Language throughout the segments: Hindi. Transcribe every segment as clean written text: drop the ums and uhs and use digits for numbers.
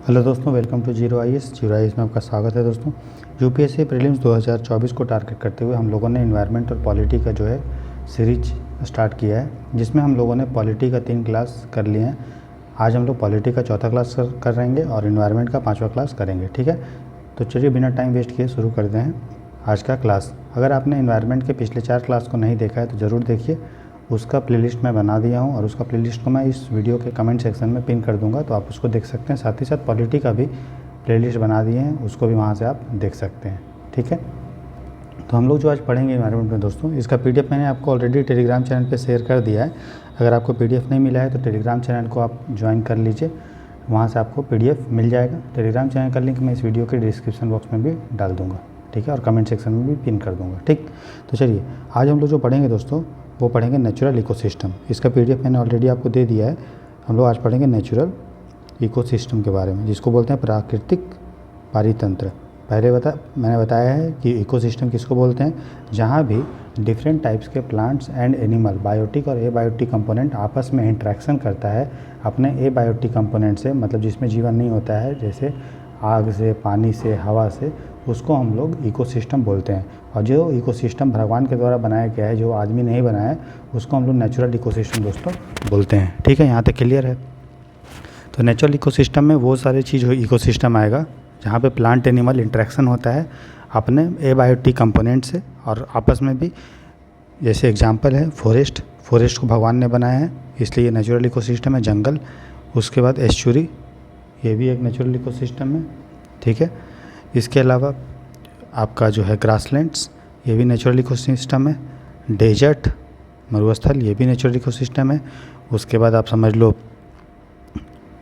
हेलो दोस्तों, वेलकम टू जीरो आईएएस में आपका स्वागत है। दोस्तों, यूपीएससी प्रीलिम्स 2024 को टारगेट करते हुए हम लोगों ने एनवायरनमेंट और पॉलिटी का जो है सीरीज स्टार्ट किया है, जिसमें हम लोगों ने पॉलिटी का 3 क्लास कर लिए हैं। आज हम लोग पॉलिटी का 4था क्लास कर रहेंगे और एनवायरनमेंट का 5वां क्लास करेंगे। ठीक है, तो चलिए बिना टाइम वेस्ट किए शुरू करते हैं आज का क्लास। अगर आपने एनवायरनमेंट के पिछले 4 क्लास को नहीं देखा है तो ज़रूर देखिए, उसका प्लेलिस्ट मैं बना दिया हूँ और उसका प्लेलिस्ट को मैं इस वीडियो के कमेंट सेक्शन में पिन कर दूंगा, तो आप उसको देख सकते हैं। साथ ही साथ पॉलिटी का भी प्लेलिस्ट बना दिए हैं, उसको भी वहाँ से आप देख सकते हैं। ठीक है, तो हम लोग जो आज पढ़ेंगे एनवायरनमेंट में दोस्तों, इसका पीडीएफ मैंने आपको ऑलरेडी टेलीग्राम चैनल पे शेयर कर दिया है। अगर आपको पीडीएफ नहीं मिला है तो टेलीग्राम चैनल को आप ज्वाइन कर लीजिए, वहाँ से आपको पीडीएफ मिल जाएगा। टेलीग्राम चैनल का लिंक मैं इस वीडियो के डिस्क्रिप्शन बॉक्स में भी डाल दूँगा, ठीक है, और कमेंट सेक्शन में भी पिन कर दूँगा। ठीक, तो चलिए आज हम लोग जो पढ़ेंगे दोस्तों, वो पढ़ेंगे नेचुरल इकोसिस्टम। इसका पीडीएफ मैंने ऑलरेडी आपको दे दिया है। हम लोग आज पढ़ेंगे नेचुरल इकोसिस्टम के बारे में, जिसको बोलते हैं प्राकृतिक पारितंत्र। पहले मैंने बताया है कि इकोसिस्टम किसको बोलते हैं, जहाँ भी डिफरेंट टाइप्स के प्लांट्स एंड एनिमल, बायोटिक और एबायोटिक कंपोनेंट आपस में इंटरेक्शन करता है अपने एबायोटिक कंपोनेंट से, मतलब जिसमें जीवन नहीं होता है, जैसे आग से, पानी से, हवा से, उसको हम लोग इकोसिस्टम बोलते हैं। और जो इकोसिस्टम भगवान के द्वारा बनाया गया है, जो आदमी नहीं बनाया है, उसको हम लोग नेचुरल इकोसिस्टम दोस्तों बोलते हैं। ठीक है, यहाँ तक क्लियर है। तो नेचुरल इकोसिस्टम में वो सारी चीज़ इकोसिस्टम आएगा जहाँ पे प्लांट एनिमल इंटरेक्शन होता है अपने एबायोटिक कंपोनेंट से और आपस में भी। जैसे एग्जांपल है फॉरेस्ट को भगवान ने बनाया है, इसलिए ये नेचुरल इकोसिस्टम है। जंगल, उसके बाद एस्चुरी, ये भी एक नेचुरल इकोसिस्टम है। ठीक है, इसके अलावा आपका जो है ग्रासलैंड्स, ये भी नेचुरल इकोसिस्टम है। डेजर्ट, मरुस्थल, ये भी नेचुरल इकोसिस्टम है। उसके बाद आप समझ लो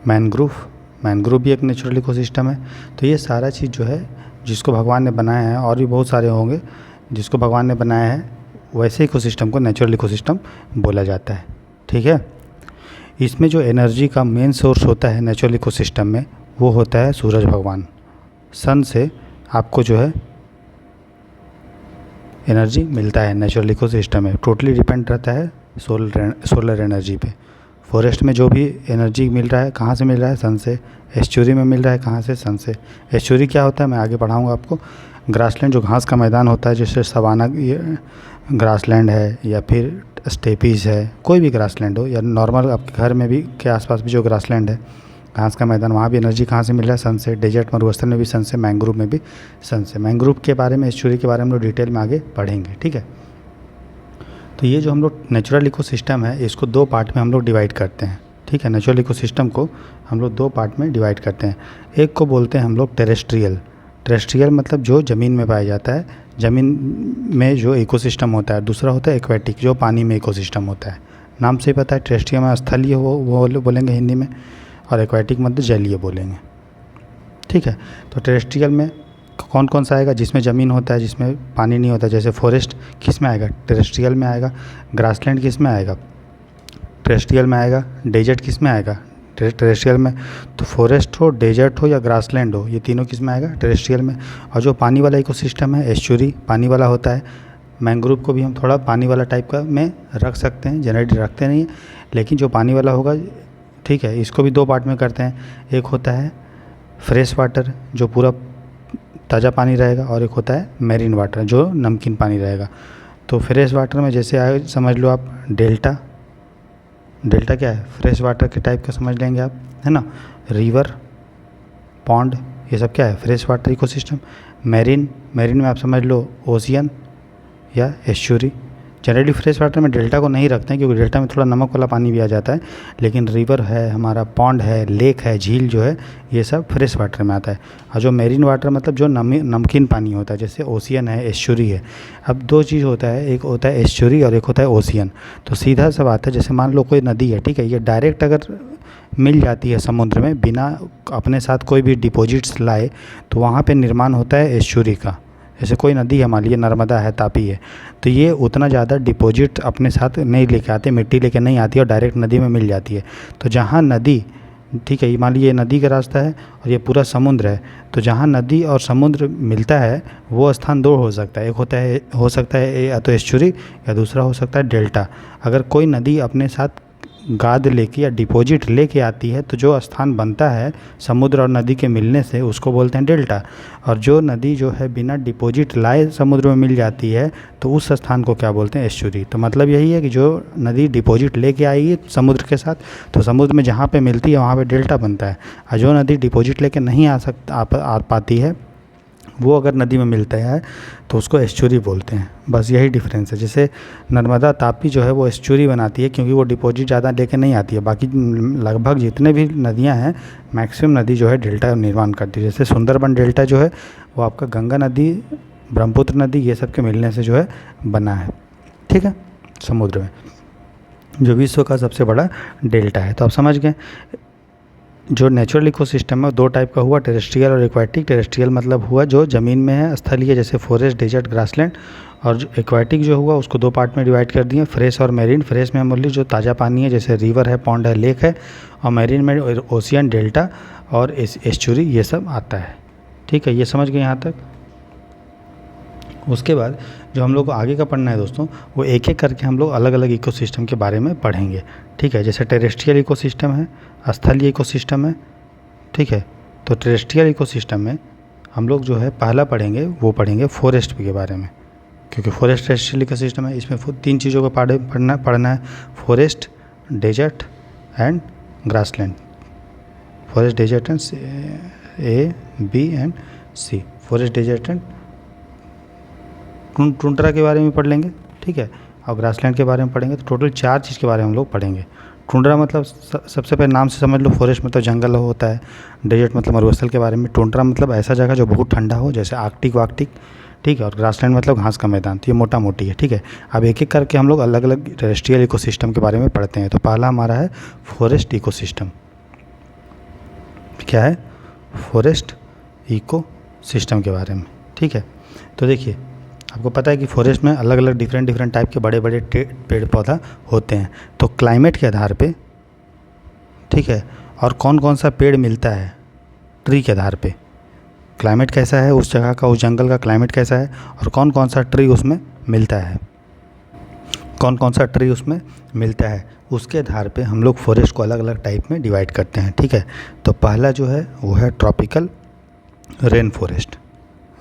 मैनग्रोव भी एक नेचुरल इकोसिस्टम है। तो ये सारा चीज़ जो है जिसको भगवान ने बनाया है, और भी बहुत सारे होंगे जिसको भगवान ने बनाया है, वैसे इकोसिस्टम को नेचुरल इकोसिस्टम बोला जाता है। ठीक है, इसमें जो एनर्जी का मेन सोर्स होता है नेचुरल इकोसिस्टम में, वो होता है सूरज भगवान। सन से आपको जो है एनर्जी मिलता है नेचुरल इकोसिस्टम में, टोटली डिपेंड रहता है सोलर एनर्जी पे। फॉरेस्ट में जो भी एनर्जी मिल रहा है, कहाँ से मिल रहा है? सन से। एस्चुरी में मिल रहा है कहाँ से? सन से। एस्चुरी क्या होता है मैं आगे पढ़ाऊँगा आपको। ग्रासलैंड, जो घास का मैदान होता है, जैसे सवाना ग्रासलैंड है या फिर स्टेपीज़ है, कोई भी ग्रासलैंड हो, या नॉर्मल आपके घर में भी के आसपास भी जो ग्रासलैंड है, घास का मैदान, वहाँ भी एनर्जी कहाँ से मिल रहा है? सन से। डेजर्ट, मरुस्थल में भी सन से, मैंग्रोव में भी सन से। मैंग्रोव के बारे में, एस्चुरी के बारे में हम लोग डिटेल में आगे पढ़ेंगे। ठीक है, तो ये जो हम लोग नेचुरल इकोसिस्टम है, इसको 2 पार्ट में हम लोग डिवाइड करते हैं। ठीक है, नेचुरल इकोसिस्टम को हम लोग 2 पार्ट में डिवाइड करते हैं। एक को बोलते हैं हम लोग टेरेस्ट्रियल मतलब जो ज़मीन में पाया जाता है, ज़मीन में जो इकोसिस्टम होता है। दूसरा होता है एक्वेटिक, जो पानी में इकोसिस्टम होता है। नाम से ही पता है, टेरेस्ट्रियल में स्थलीय वो बोलेंगे हिंदी में, और एक्वेटिक मतलब जलीय बोलेंगे। ठीक है, तो टेरेस्ट्रियल में कौन कौन सा आएगा? जिसमें ज़मीन होता है, जिसमें पानी नहीं होता। जैसे फॉरेस्ट किस में आएगा? टेरेस्ट्रियल में आएगा। ग्रासलैंड किस में आएगा? टेरेस्ट्रियल में आएगा। डेजर्ट किस में आएगा? टेरेस्ट्रियल में। तो फॉरेस्ट हो, डेजर्ट हो या ग्रासलैंड हो, ये तीनों किस में आएगा? टेरेस्ट्रियल में। और जो पानी वाला इकोसिस्टम है, एस्चुरी, पानी वाला होता है। मैंग्रोव को भी हम थोड़ा पानी वाला टाइप का में रख सकते हैं, जनरली रखते नहीं हैं, लेकिन जो पानी वाला होगा, ठीक है, इसको भी 2 पार्ट में करते हैं। एक होता है फ्रेश वाटर, जो पूरा ताज़ा पानी रहेगा, और एक होता है मेरीन वाटर, जो नमकीन पानी रहेगा। तो फ्रेश वाटर में जैसे आए, समझ लो आप डेल्टा क्या है? फ्रेश वाटर के टाइप का समझ लेंगे आप, है ना। रिवर, पॉन्ड, ये सब क्या है? Fresh water ecosystem. मेरीन में आप समझ लो ओशियन या एस्चुरी। जनरली फ्रेश वाटर में डेल्टा को नहीं रखते हैं, क्योंकि डेल्टा में थोड़ा नमक वाला पानी भी आ जाता है, लेकिन रिवर है हमारा, पॉन्ड है, लेक है, झील जो है, ये सब फ्रेश वाटर में आता है। और जो मेरीन वाटर मतलब जो नमकीन पानी होता है, जैसे ओशियन है, एस्चुरी है। अब 2 चीज़ होता है, एक होता है एस्चुरी और एक होता है ओशियन। तो सीधा सा बात है, जैसे मान लो कोई नदी है, ठीक है, ये डायरेक्ट अगर मिल जाती है समुद्र में बिना अपने साथ कोई भी डिपॉजिट्स लाए, तो वहाँ पर निर्माण होता है एस्चुरी का। जैसे कोई नदी है, मान लीजिए नर्मदा है, तापी है, तो ये उतना ज़्यादा डिपॉजिट अपने साथ नहीं लेके आते, मिट्टी लेके नहीं आती है, और डायरेक्ट नदी में मिल जाती है। तो जहाँ नदी, ठीक है, मान लीजिए नदी का रास्ता है और ये पूरा समुद्र है, तो जहाँ नदी और समुद्र मिलता है वो स्थान 2 हो सकता है। एक हो सकता है या तो एस्चुरी, या दूसरा हो सकता है डेल्टा। अगर कोई नदी अपने साथ गाद लेके या डिपॉजिट लेके आती है तो जो स्थान बनता है समुद्र और नदी के मिलने से उसको बोलते हैं डेल्टा। और जो नदी जो है बिना डिपॉजिट लाए समुद्र में मिल जाती है तो उस स्थान को क्या बोलते हैं, एस्चुरी। तो मतलब यही है कि जो नदी डिपॉजिट लेके आएगी समुद्र के साथ तो समुद्र में जहाँ पे मिलती है वहाँ पे डेल्टा बनता है, और जो नदी डिपॉजिट लेके नहीं आ पाती है वो अगर नदी में मिलता है तो उसको एस्चुरी बोलते हैं। बस यही डिफरेंस है। जैसे नर्मदा तापी जो है वो एस्चुरी बनाती है क्योंकि वो डिपॉजिट ज़्यादा लेके नहीं आती है। बाकी लगभग जितने भी नदियां हैं मैक्सिमम नदी जो है डेल्टा निर्माण करती है। जैसे सुंदरबन डेल्टा जो है वो आपका गंगा नदी, ब्रह्मपुत्र नदी, ये सब के मिलने से जो है बना है, ठीक है, समुद्र में, जो विश्व का सबसे बड़ा डेल्टा है। तो आप समझ गए जो नेचुरल इकोसिस्टम है दो टाइप का हुआ, टेरेस्ट्रियल और एक्वाटिक। टेरेस्ट्रियल मतलब हुआ जो ज़मीन में है, स्थलीय, जैसे फॉरेस्ट, डेजर्ट, ग्रासलैंड। और जो एक्वाटिक जो हुआ उसको दो पार्ट में डिवाइड कर दिए, फ्रेश और मैरीन। फ्रेश में मोस्टली जो ताज़ा पानी है जैसे रिवर है, पॉन्ड है, लेक है, और मैरीन में ओशियन, डेल्टा और एस्चुरी ये सब आता है, ठीक है। ये समझ गए यहाँ तक। उसके बाद जो हम लोग को आगे का पढ़ना है दोस्तों वो एक एक करके हम लोग अलग अलग इकोसिस्टम के बारे में पढ़ेंगे, ठीक है। जैसे टेरेस्ट्रियल इकोसिस्टम है, स्थलीय इकोसिस्टम है, ठीक है। तो टेरेस्ट्रियल इकोसिस्टम में हम लोग जो है पहला पढ़ेंगे वो पढ़ेंगे फॉरेस्ट के बारे में, क्योंकि फॉरेस्ट टेरेस्ट्रियल इकोसिस्टम है। इसमें तीन चीज़ों को पढ़ना है, forest, desert and grassland. Forest, desert and A, B and C. Forest, desert and tundra के बारे में पढ़ लेंगे, ठीक है, और ग्रासलैंड के बारे में पढ़ेंगे। तो टोटल चार चीज़ के बारे में हम लोग पढ़ेंगे। टुंड्रा मतलब सबसे पहले नाम से समझ लो, फॉरेस्ट मतलब जंगल होता है। डेजर्ट मतलब मरुस्थल के बारे में। टुंड्रा मतलब ऐसा जगह जो बहुत ठंडा हो, जैसे आर्कटिक वार्कटिक, ठीक है। और ग्रासलैंड मतलब घास का मैदान। तो ये मोटा मोटी है, ठीक है। अब एक एक करके हम लोग अलग अलग टेरेस्ट्रियल इकोसिस्टम के बारे में पढ़ते हैं। तो पहला हमारा है फॉरेस्ट इकोसिस्टम। क्या है? फॉरेस्ट इकोसिस्टम के बारे में, ठीक है। तो देखिए आपको पता है कि फॉरेस्ट में अलग अलग डिफरेंट टाइप के बड़े बड़े पेड़ पौधा होते हैं। तो क्लाइमेट के आधार पे, ठीक है, और कौन कौन सा पेड़ मिलता है ट्री के आधार पे, क्लाइमेट कैसा है उस जगह का, उस जंगल का क्लाइमेट कैसा है, और कौन कौन सा ट्री उसमें मिलता है, कौन कौन सा ट्री उसमें मिलता है, उसके आधार पे हम लोग फॉरेस्ट को अलग अलग टाइप में डिवाइड करते हैं, ठीक है। तो पहला जो है वो है tropical rain forest.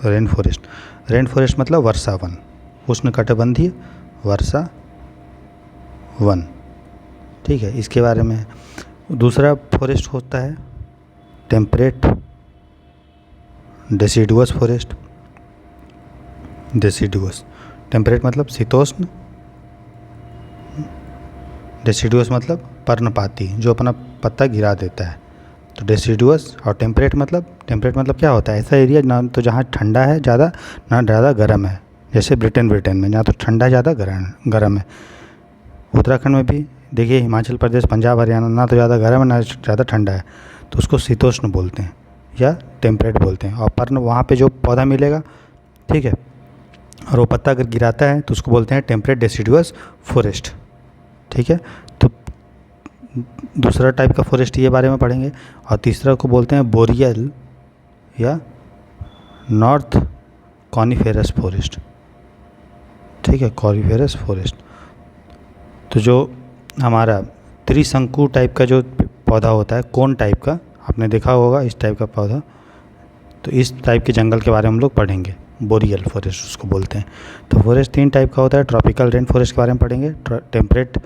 Rain forest, rain forest मतलब वर्षा वन, उष्णकटिबंधीय वर्षा वन, ठीक है, इसके बारे में। दूसरा फॉरेस्ट होता है temperate deciduous forest. Deciduous, temperate मतलब शीतोष्ण, डेसिडुअस मतलब पर्णपाती, जो अपना पत्ता गिरा देता है। तो डेसिडुअस। और टेम्परेट मतलब क्या होता है, ऐसा एरिया ना तो जहाँ ठंडा है ज़्यादा ना ज़्यादा गर्म है, जैसे ब्रिटेन में जहाँ तो ठंडा ज़्यादा गर्म है। उत्तराखंड में भी देखिए, हिमाचल प्रदेश, पंजाब, हरियाणा, ना तो ज़्यादा गर्म है ना ज़्यादा ठंडा है, तो उसको शीतोष्ण बोलते हैं या टेम्परेट बोलते हैं। और पर्ण वहाँ पे जो पौधा मिलेगा, ठीक है, और वो पत्ता अगर गिराता है तो उसको बोलते हैं टेम्परेट डेसिडुअस फॉरेस्ट, ठीक है। तो दूसरा टाइप का फॉरेस्ट ये बारे में पढ़ेंगे। और तीसरा को बोलते हैं बोरियल या नॉर्थ कॉनिफेरस फॉरेस्ट, ठीक है, कॉनिफेरस फॉरेस्ट। तो जो हमारा त्रिशंकु टाइप का जो पौधा होता है, कोन टाइप का, आपने देखा होगा इस टाइप का पौधा, तो इस टाइप के जंगल के बारे में हम लोग पढ़ेंगे, बोरियल फॉरेस्ट उसको बोलते हैं। तो फॉरेस्ट तीन टाइप का होता है, ट्रॉपिकल रेन फॉरेस्ट के बारे में पढ़ेंगे, टेम्परेट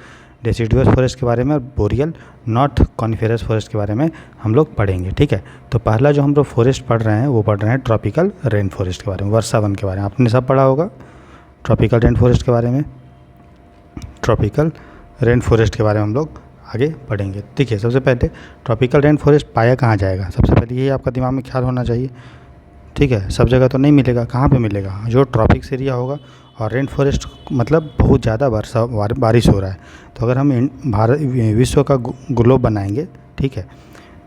डेसिडुअस फॉरेस्ट के बारे में, और बोरियल नॉर्थ कॉनिफेरस फॉरेस्ट के बारे में हम लोग पढ़ेंगे, ठीक है। तो पहला जो हम लोग फॉरेस्ट पढ़ रहे हैं वो पढ़ रहे हैं ट्रॉपिकल रेन फॉरेस्ट के बारे में, वर्षा वन के बारे में। आपने सब पढ़ा होगा ट्रॉपिकल रेन फॉरेस्ट के बारे में। ट्रॉपिकल रेन फॉरेस्ट के बारे में हम लोग आगे पढ़ेंगे। देखिए सबसे पहले ट्रॉपिकल रेन फॉरेस्ट पाया कहाँ जाएगा, सबसे पहले यही आपका दिमाग में ख्याल होना चाहिए, ठीक है। सब जगह तो नहीं मिलेगा, कहाँ पे मिलेगा, जो ट्रॉपिक्स एरिया होगा। और रेन फॉरेस्ट मतलब बहुत ज़्यादा बारिश हो रहा है। तो अगर हम विश्व का ग्लोब बनाएंगे, ठीक है,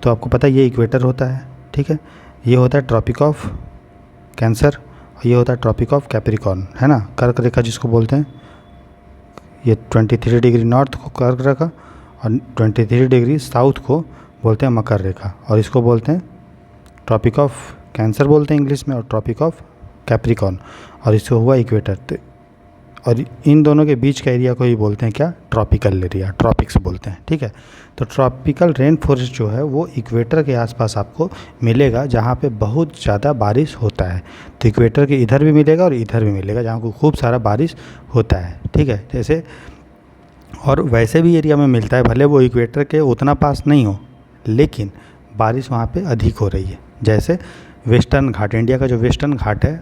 तो आपको पता है ये इक्वेटर होता है, ठीक है, ये होता है ट्रॉपिक ऑफ कैंसर, और ये होता है ट्रॉपिक ऑफ कैप्रिकॉर्न, है ना, कर्क रेखा जिसको बोलते हैं। ये 23 डिग्री नॉर्थ को कर्क रेखा और 23 डिग्री साउथ को बोलते हैं मकर रेखा, और इसको बोलते हैं ट्रॉपिक ऑफ कैंसर बोलते हैं इंग्लिश में, और ट्रॉपिक ऑफ कैप्रिकॉर्न, और इसको हुआ इक्वेटर। और इन दोनों के बीच का एरिया को ही बोलते हैं क्या, ट्रॉपिकल एरिया, ट्रॉपिक्स बोलते हैं, ठीक है। तो ट्रॉपिकल रेन फॉरेस्ट जो है वो इक्वेटर के आसपास आपको मिलेगा, जहाँ पे बहुत ज़्यादा बारिश होता है। तो इक्वेटर के इधर भी मिलेगा और इधर भी मिलेगा, जहाँ को खूब सारा बारिश होता है, ठीक है। जैसे और वैसे भी एरिया में मिलता है, भले वो इक्वेटर के उतना पास नहीं हो, लेकिन बारिश वहाँ पे अधिक हो रही है। जैसे वेस्टर्न घाट, इंडिया का जो वेस्टर्न घाट है,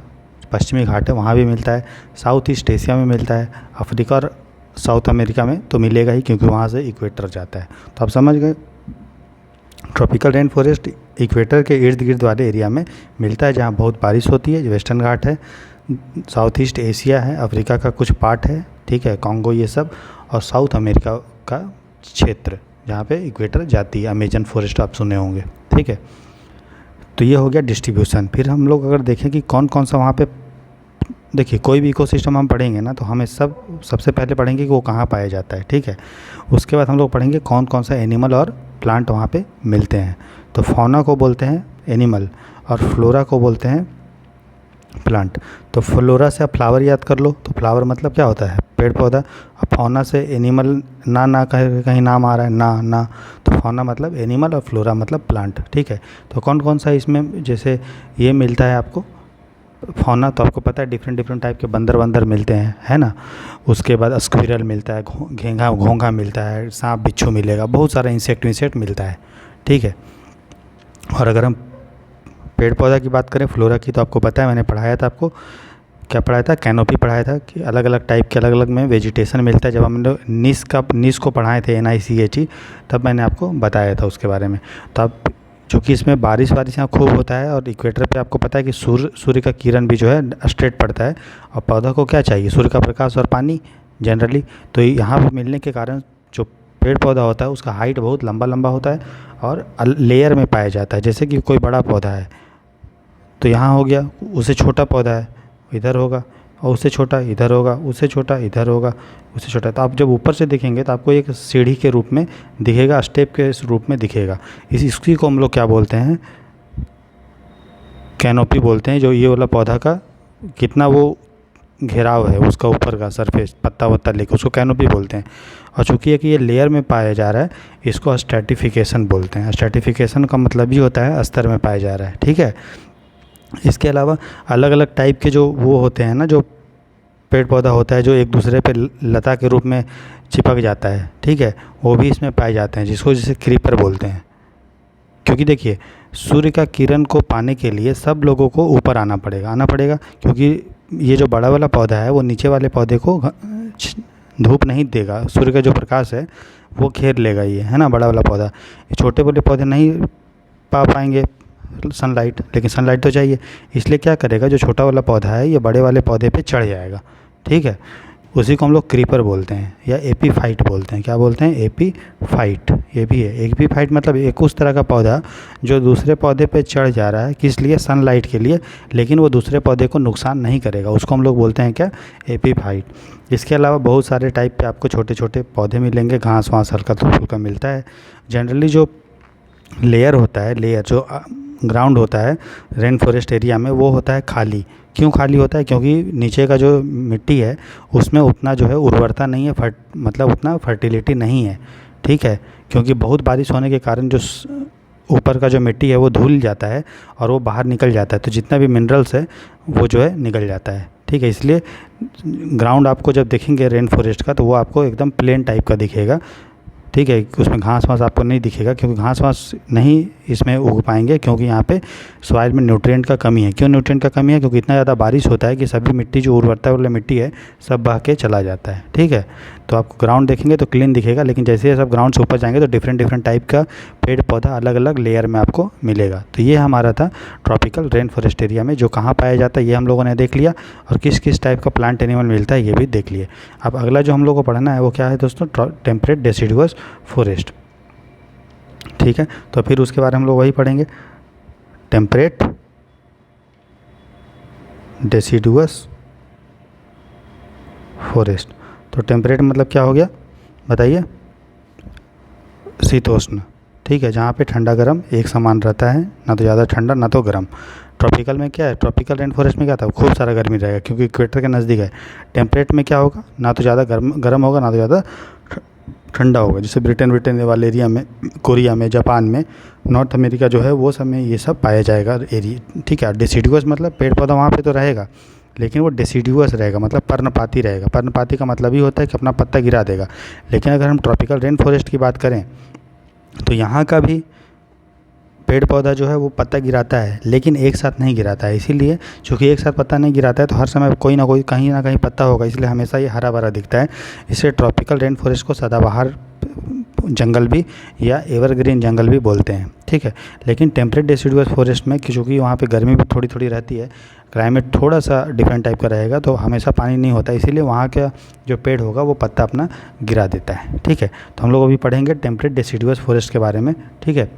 पश्चिमी घाट है, वहाँ भी मिलता है। साउथ ईस्ट एशिया में मिलता है, अफ्रीका और साउथ अमेरिका में तो मिलेगा ही, क्योंकि वहाँ से इक्वेटर जाता है। तो आप समझ गए, ट्रॉपिकल रेन फॉरेस्ट इक्वेटर के इर्द गिर्द वाले एरिया में मिलता है, जहाँ बहुत बारिश होती है। जो वेस्टर्न घाट है, साउथ ईस्ट एशिया है, अफ्रीका का कुछ पार्ट है, ठीक है, कॉन्गो ये सब, और साउथ अमेरिका का क्षेत्र जहाँ पे इक्वेटर जाती है। अमेजन फॉरेस्ट आप सुने होंगे, ठीक है। तो ये हो गया डिस्ट्रीब्यूशन। फिर हम लोग अगर देखें कि कौन कौन सा वहाँ पे, देखिए कोई भी इकोसिस्टम हम पढ़ेंगे ना, तो हमें सबसे पहले पढ़ेंगे कि वो कहाँ पाया जाता है, ठीक है। उसके बाद हम लोग पढ़ेंगे कौन कौन सा एनिमल और प्लांट वहाँ पे मिलते हैं। तो फौना को बोलते हैं एनिमल और फ्लोरा को बोलते हैं प्लांट। तो फ्लोरा से आप फ्लावर याद कर लो, तो फ्लावर मतलब क्या होता है, पेड़ पौधा। अब फौना से एनिमल, ना कहीं नाम आ रहा है, ना, तो फौना मतलब एनिमल और फ्लोरा मतलब प्लांट, ठीक है। तो कौन कौन सा इसमें, जैसे ये मिलता है आपको फौना, तो आपको पता है डिफरेंट टाइप के बंदर मिलते हैं, है ना। उसके बाद स्क्विरल मिलता है, घोंघा मिलता है, सांप बिच्छू मिलेगा, बहुत सारा इंसेक्ट मिलता है, ठीक है। और अगर हम पेड़ पौधा की बात करें फ्लोरा की, तो आपको पता है, मैंने पढ़ाया था आपको, क्या पढ़ाया था, कैनोपी पढ़ाया था कि अलग अलग टाइप के अलग अलग में वेजिटेशन मिलता है। जब हम लोग नीस को पढ़ाए थे, NICHE, तब मैंने आपको बताया था उसके बारे में। तो अब चूँकि इसमें बारिश यहाँ खूब होता है, और इक्वेटर पे आपको पता है कि सूर्य का किरण भी जो है स्ट्रेट पड़ता है, और पौधा को क्या चाहिए, सूर्य का प्रकाश और पानी जनरली। तो यहाँ पर मिलने के कारण जो पेड़ पौधा होता है उसका हाइट बहुत लंबा होता है और लेयर में पाया जाता है। जैसे कि कोई बड़ा पौधा है तो यहाँ हो गया, उससे छोटा पौधा है इधर होगा, और उससे छोटा इधर होगा, उससे छोटा इधर होगा, उससे छोटा। तो आप जब ऊपर से देखेंगे तो आपको एक सीढ़ी के रूप में दिखेगा, स्टेप के रूप में दिखेगा। इसकी को हम लोग क्या बोलते हैं, कैनोपी बोलते हैं। जो ये वाला पौधा का कितना वो घेराव है, उसका ऊपर का सरफेस, पत्ता वत्ता लेके, उसको कैनोपी बोलते हैं। और चूँकि ये लेयर में पाया जा रहा है, इसको स्ट्रैटिफिकेशन बोलते हैं। स्ट्रैटिफिकेशन का मतलब ही होता है स्तर में पाया जा रहा है, ठीक है। इसके अलावा अलग अलग टाइप के जो वो होते हैं ना, जो पेड़ पौधा होता है जो एक दूसरे पे लता के रूप में चिपक जाता है, ठीक है, वो भी इसमें पाए जाते हैं, जिसको जैसे क्रीपर बोलते हैं। क्योंकि देखिए सूर्य का किरण को पाने के लिए सब लोगों को ऊपर आना पड़ेगा, क्योंकि ये जो बड़ा वाला पौधा है वो नीचे वाले पौधे को धूप नहीं देगा, सूर्य का जो प्रकाश है वो घेर लेगा ये, है ना, बड़ा वाला पौधा। ये छोटे वाले पौधे नहीं पा पाएंगे सनलाइट, लेकिन सनलाइट तो चाहिए, इसलिए क्या करेगा, जो छोटा वाला पौधा है ये बड़े वाले पौधे पे चढ़ जाएगा, ठीक है। उसी को हम लोग क्रीपर बोलते हैं या एपीफाइट बोलते हैं। क्या बोलते हैं, एपीफाइट। ये भी है एपीफाइट, मतलब एक उस तरह का पौधा जो दूसरे पौधे पे चढ़ जा रहा है, किस लिए, सनलाइट के लिए, लेकिन वो दूसरे पौधे को नुकसान नहीं करेगा, उसको हम लोग बोलते हैं क्या, एपीफाइट। इसके अलावा बहुत सारे टाइप पे आपको छोटे छोटे पौधे मिलेंगे, घास वास हल्का फुल्का मिलता है। जनरली जो लेयर होता है, लेयर जो ग्राउंड होता है रेन फॉरेस्ट एरिया में, वो होता है खाली। क्यों खाली होता है, क्योंकि नीचे का जो मिट्टी है उसमें उतना जो है उर्वरता नहीं है, मतलब उतना फर्टिलिटी नहीं है, ठीक है। क्योंकि बहुत बारिश होने के कारण जो ऊपर का जो मिट्टी है वो धुल जाता है और वो बाहर निकल जाता है, तो जितना भी मिनरल्स है वो जो है निकल जाता है, ठीक है। इसलिए ग्राउंड आपको जब देखेंगे रेन फॉरेस्ट का, तो वो आपको एकदम प्लेन टाइप का दिखेगा, ठीक है। उसमें घास वास आपको नहीं दिखेगा, क्योंकि घास वास नहीं इसमें उग पाएंगे, क्योंकि यहाँ पे सॉइल में न्यूट्रिएंट का कमी है। क्यों न्यूट्रिएंट का कमी है, क्योंकि इतना ज़्यादा बारिश होता है कि सभी मिट्टी जो उर्वरता वाला मिट्टी है सब बह के चला जाता है, ठीक है। तो आपको ग्राउंड देखेंगे तो क्लीन दिखेगा, लेकिन जैसे ही सब ग्राउंड से ऊपर जाएंगे तो डिफरेंट टाइप का पेड़ पौधा अलग अलग लेयर में आपको मिलेगा। तो ये हमारा था ट्रॉपिकल रेन फॉरेस्ट एरिया में जो कहाँ पाया जाता है, ये हम लोगों ने देख लिया, और किस किस टाइप का प्लांट एनिमल मिलता है ये भी देख लिए। अब अगला जो हम लोग को पढ़ना है वो क्या है दोस्तों, टेम्परेट डेसिडुअस फॉरेस्ट, ठीक है। तो फिर उसके बारे में हम लोग वही पढ़ेंगे, टेम्परेट डेसिडुअस फॉरेस्ट। तो टेम्परेट मतलब क्या हो गया बताइए, शीतोष्ण, ठीक है, जहाँ पे ठंडा गर्म एक समान रहता है, ना तो ज़्यादा ठंडा ना तो गर्म। ट्रॉपिकल में क्या है, ट्रॉपिकल रेन फॉरेस्ट में क्या था, खूब सारा गर्मी रहेगा क्योंकि इक्वेटर के नज़दीक है। टेम्परेट में क्या होगा, ना तो ज़्यादा गर्म होगा, ना तो ज़्यादा ठंडा होगा। जैसे ब्रिटेन वाले एरिया में, कोरिया में, जापान में, नॉर्थ अमेरिका जो है वो सब में ये सब पाया जाएगा एरिया, ठीक है। डिसिडुअस मतलब पेड़ पौधा वहाँ पे तो रहेगा, लेकिन वो डिसिडुअस रहेगा, मतलब पर्णपाती रहेगा। पर्णपाती का मतलब ही होता है कि अपना पत्ता गिरा देगा। लेकिन अगर हम ट्रॉपिकल रेन फॉरेस्ट की बात करें तो यहाँ का भी पेड़ पौधा जो है वो पत्ता गिराता है, लेकिन एक साथ नहीं गिराता है। इसीलिए चूँकि एक साथ पत्ता नहीं गिराता है तो हर समय कोई ना कोई, कहीं ना कहीं पत्ता होगा, इसलिए हमेशा ये हरा भरा दिखता है। इसलिए ट्रॉपिकल रेन फॉरेस्ट को सदाबहार जंगल भी या एवरग्रीन जंगल भी बोलते हैं, ठीक है। लेकिन टेम्परेट डेसिडुअस फॉरेस्ट में चूँकि वहाँ पे गर्मी भी थोड़ी थोड़ी रहती है, क्लाइमेट थोड़ा सा डिफरेंट टाइप का रहेगा, तो हमेशा पानी नहीं होता, इसीलिए वहाँ का जो पेड़ होगा वो पत्ता अपना गिरा देता है, ठीक है। तो हम लोग अभी पढ़ेंगे टेम्परेट डेसिडुअस फॉरेस्ट के बारे में, ठीक है।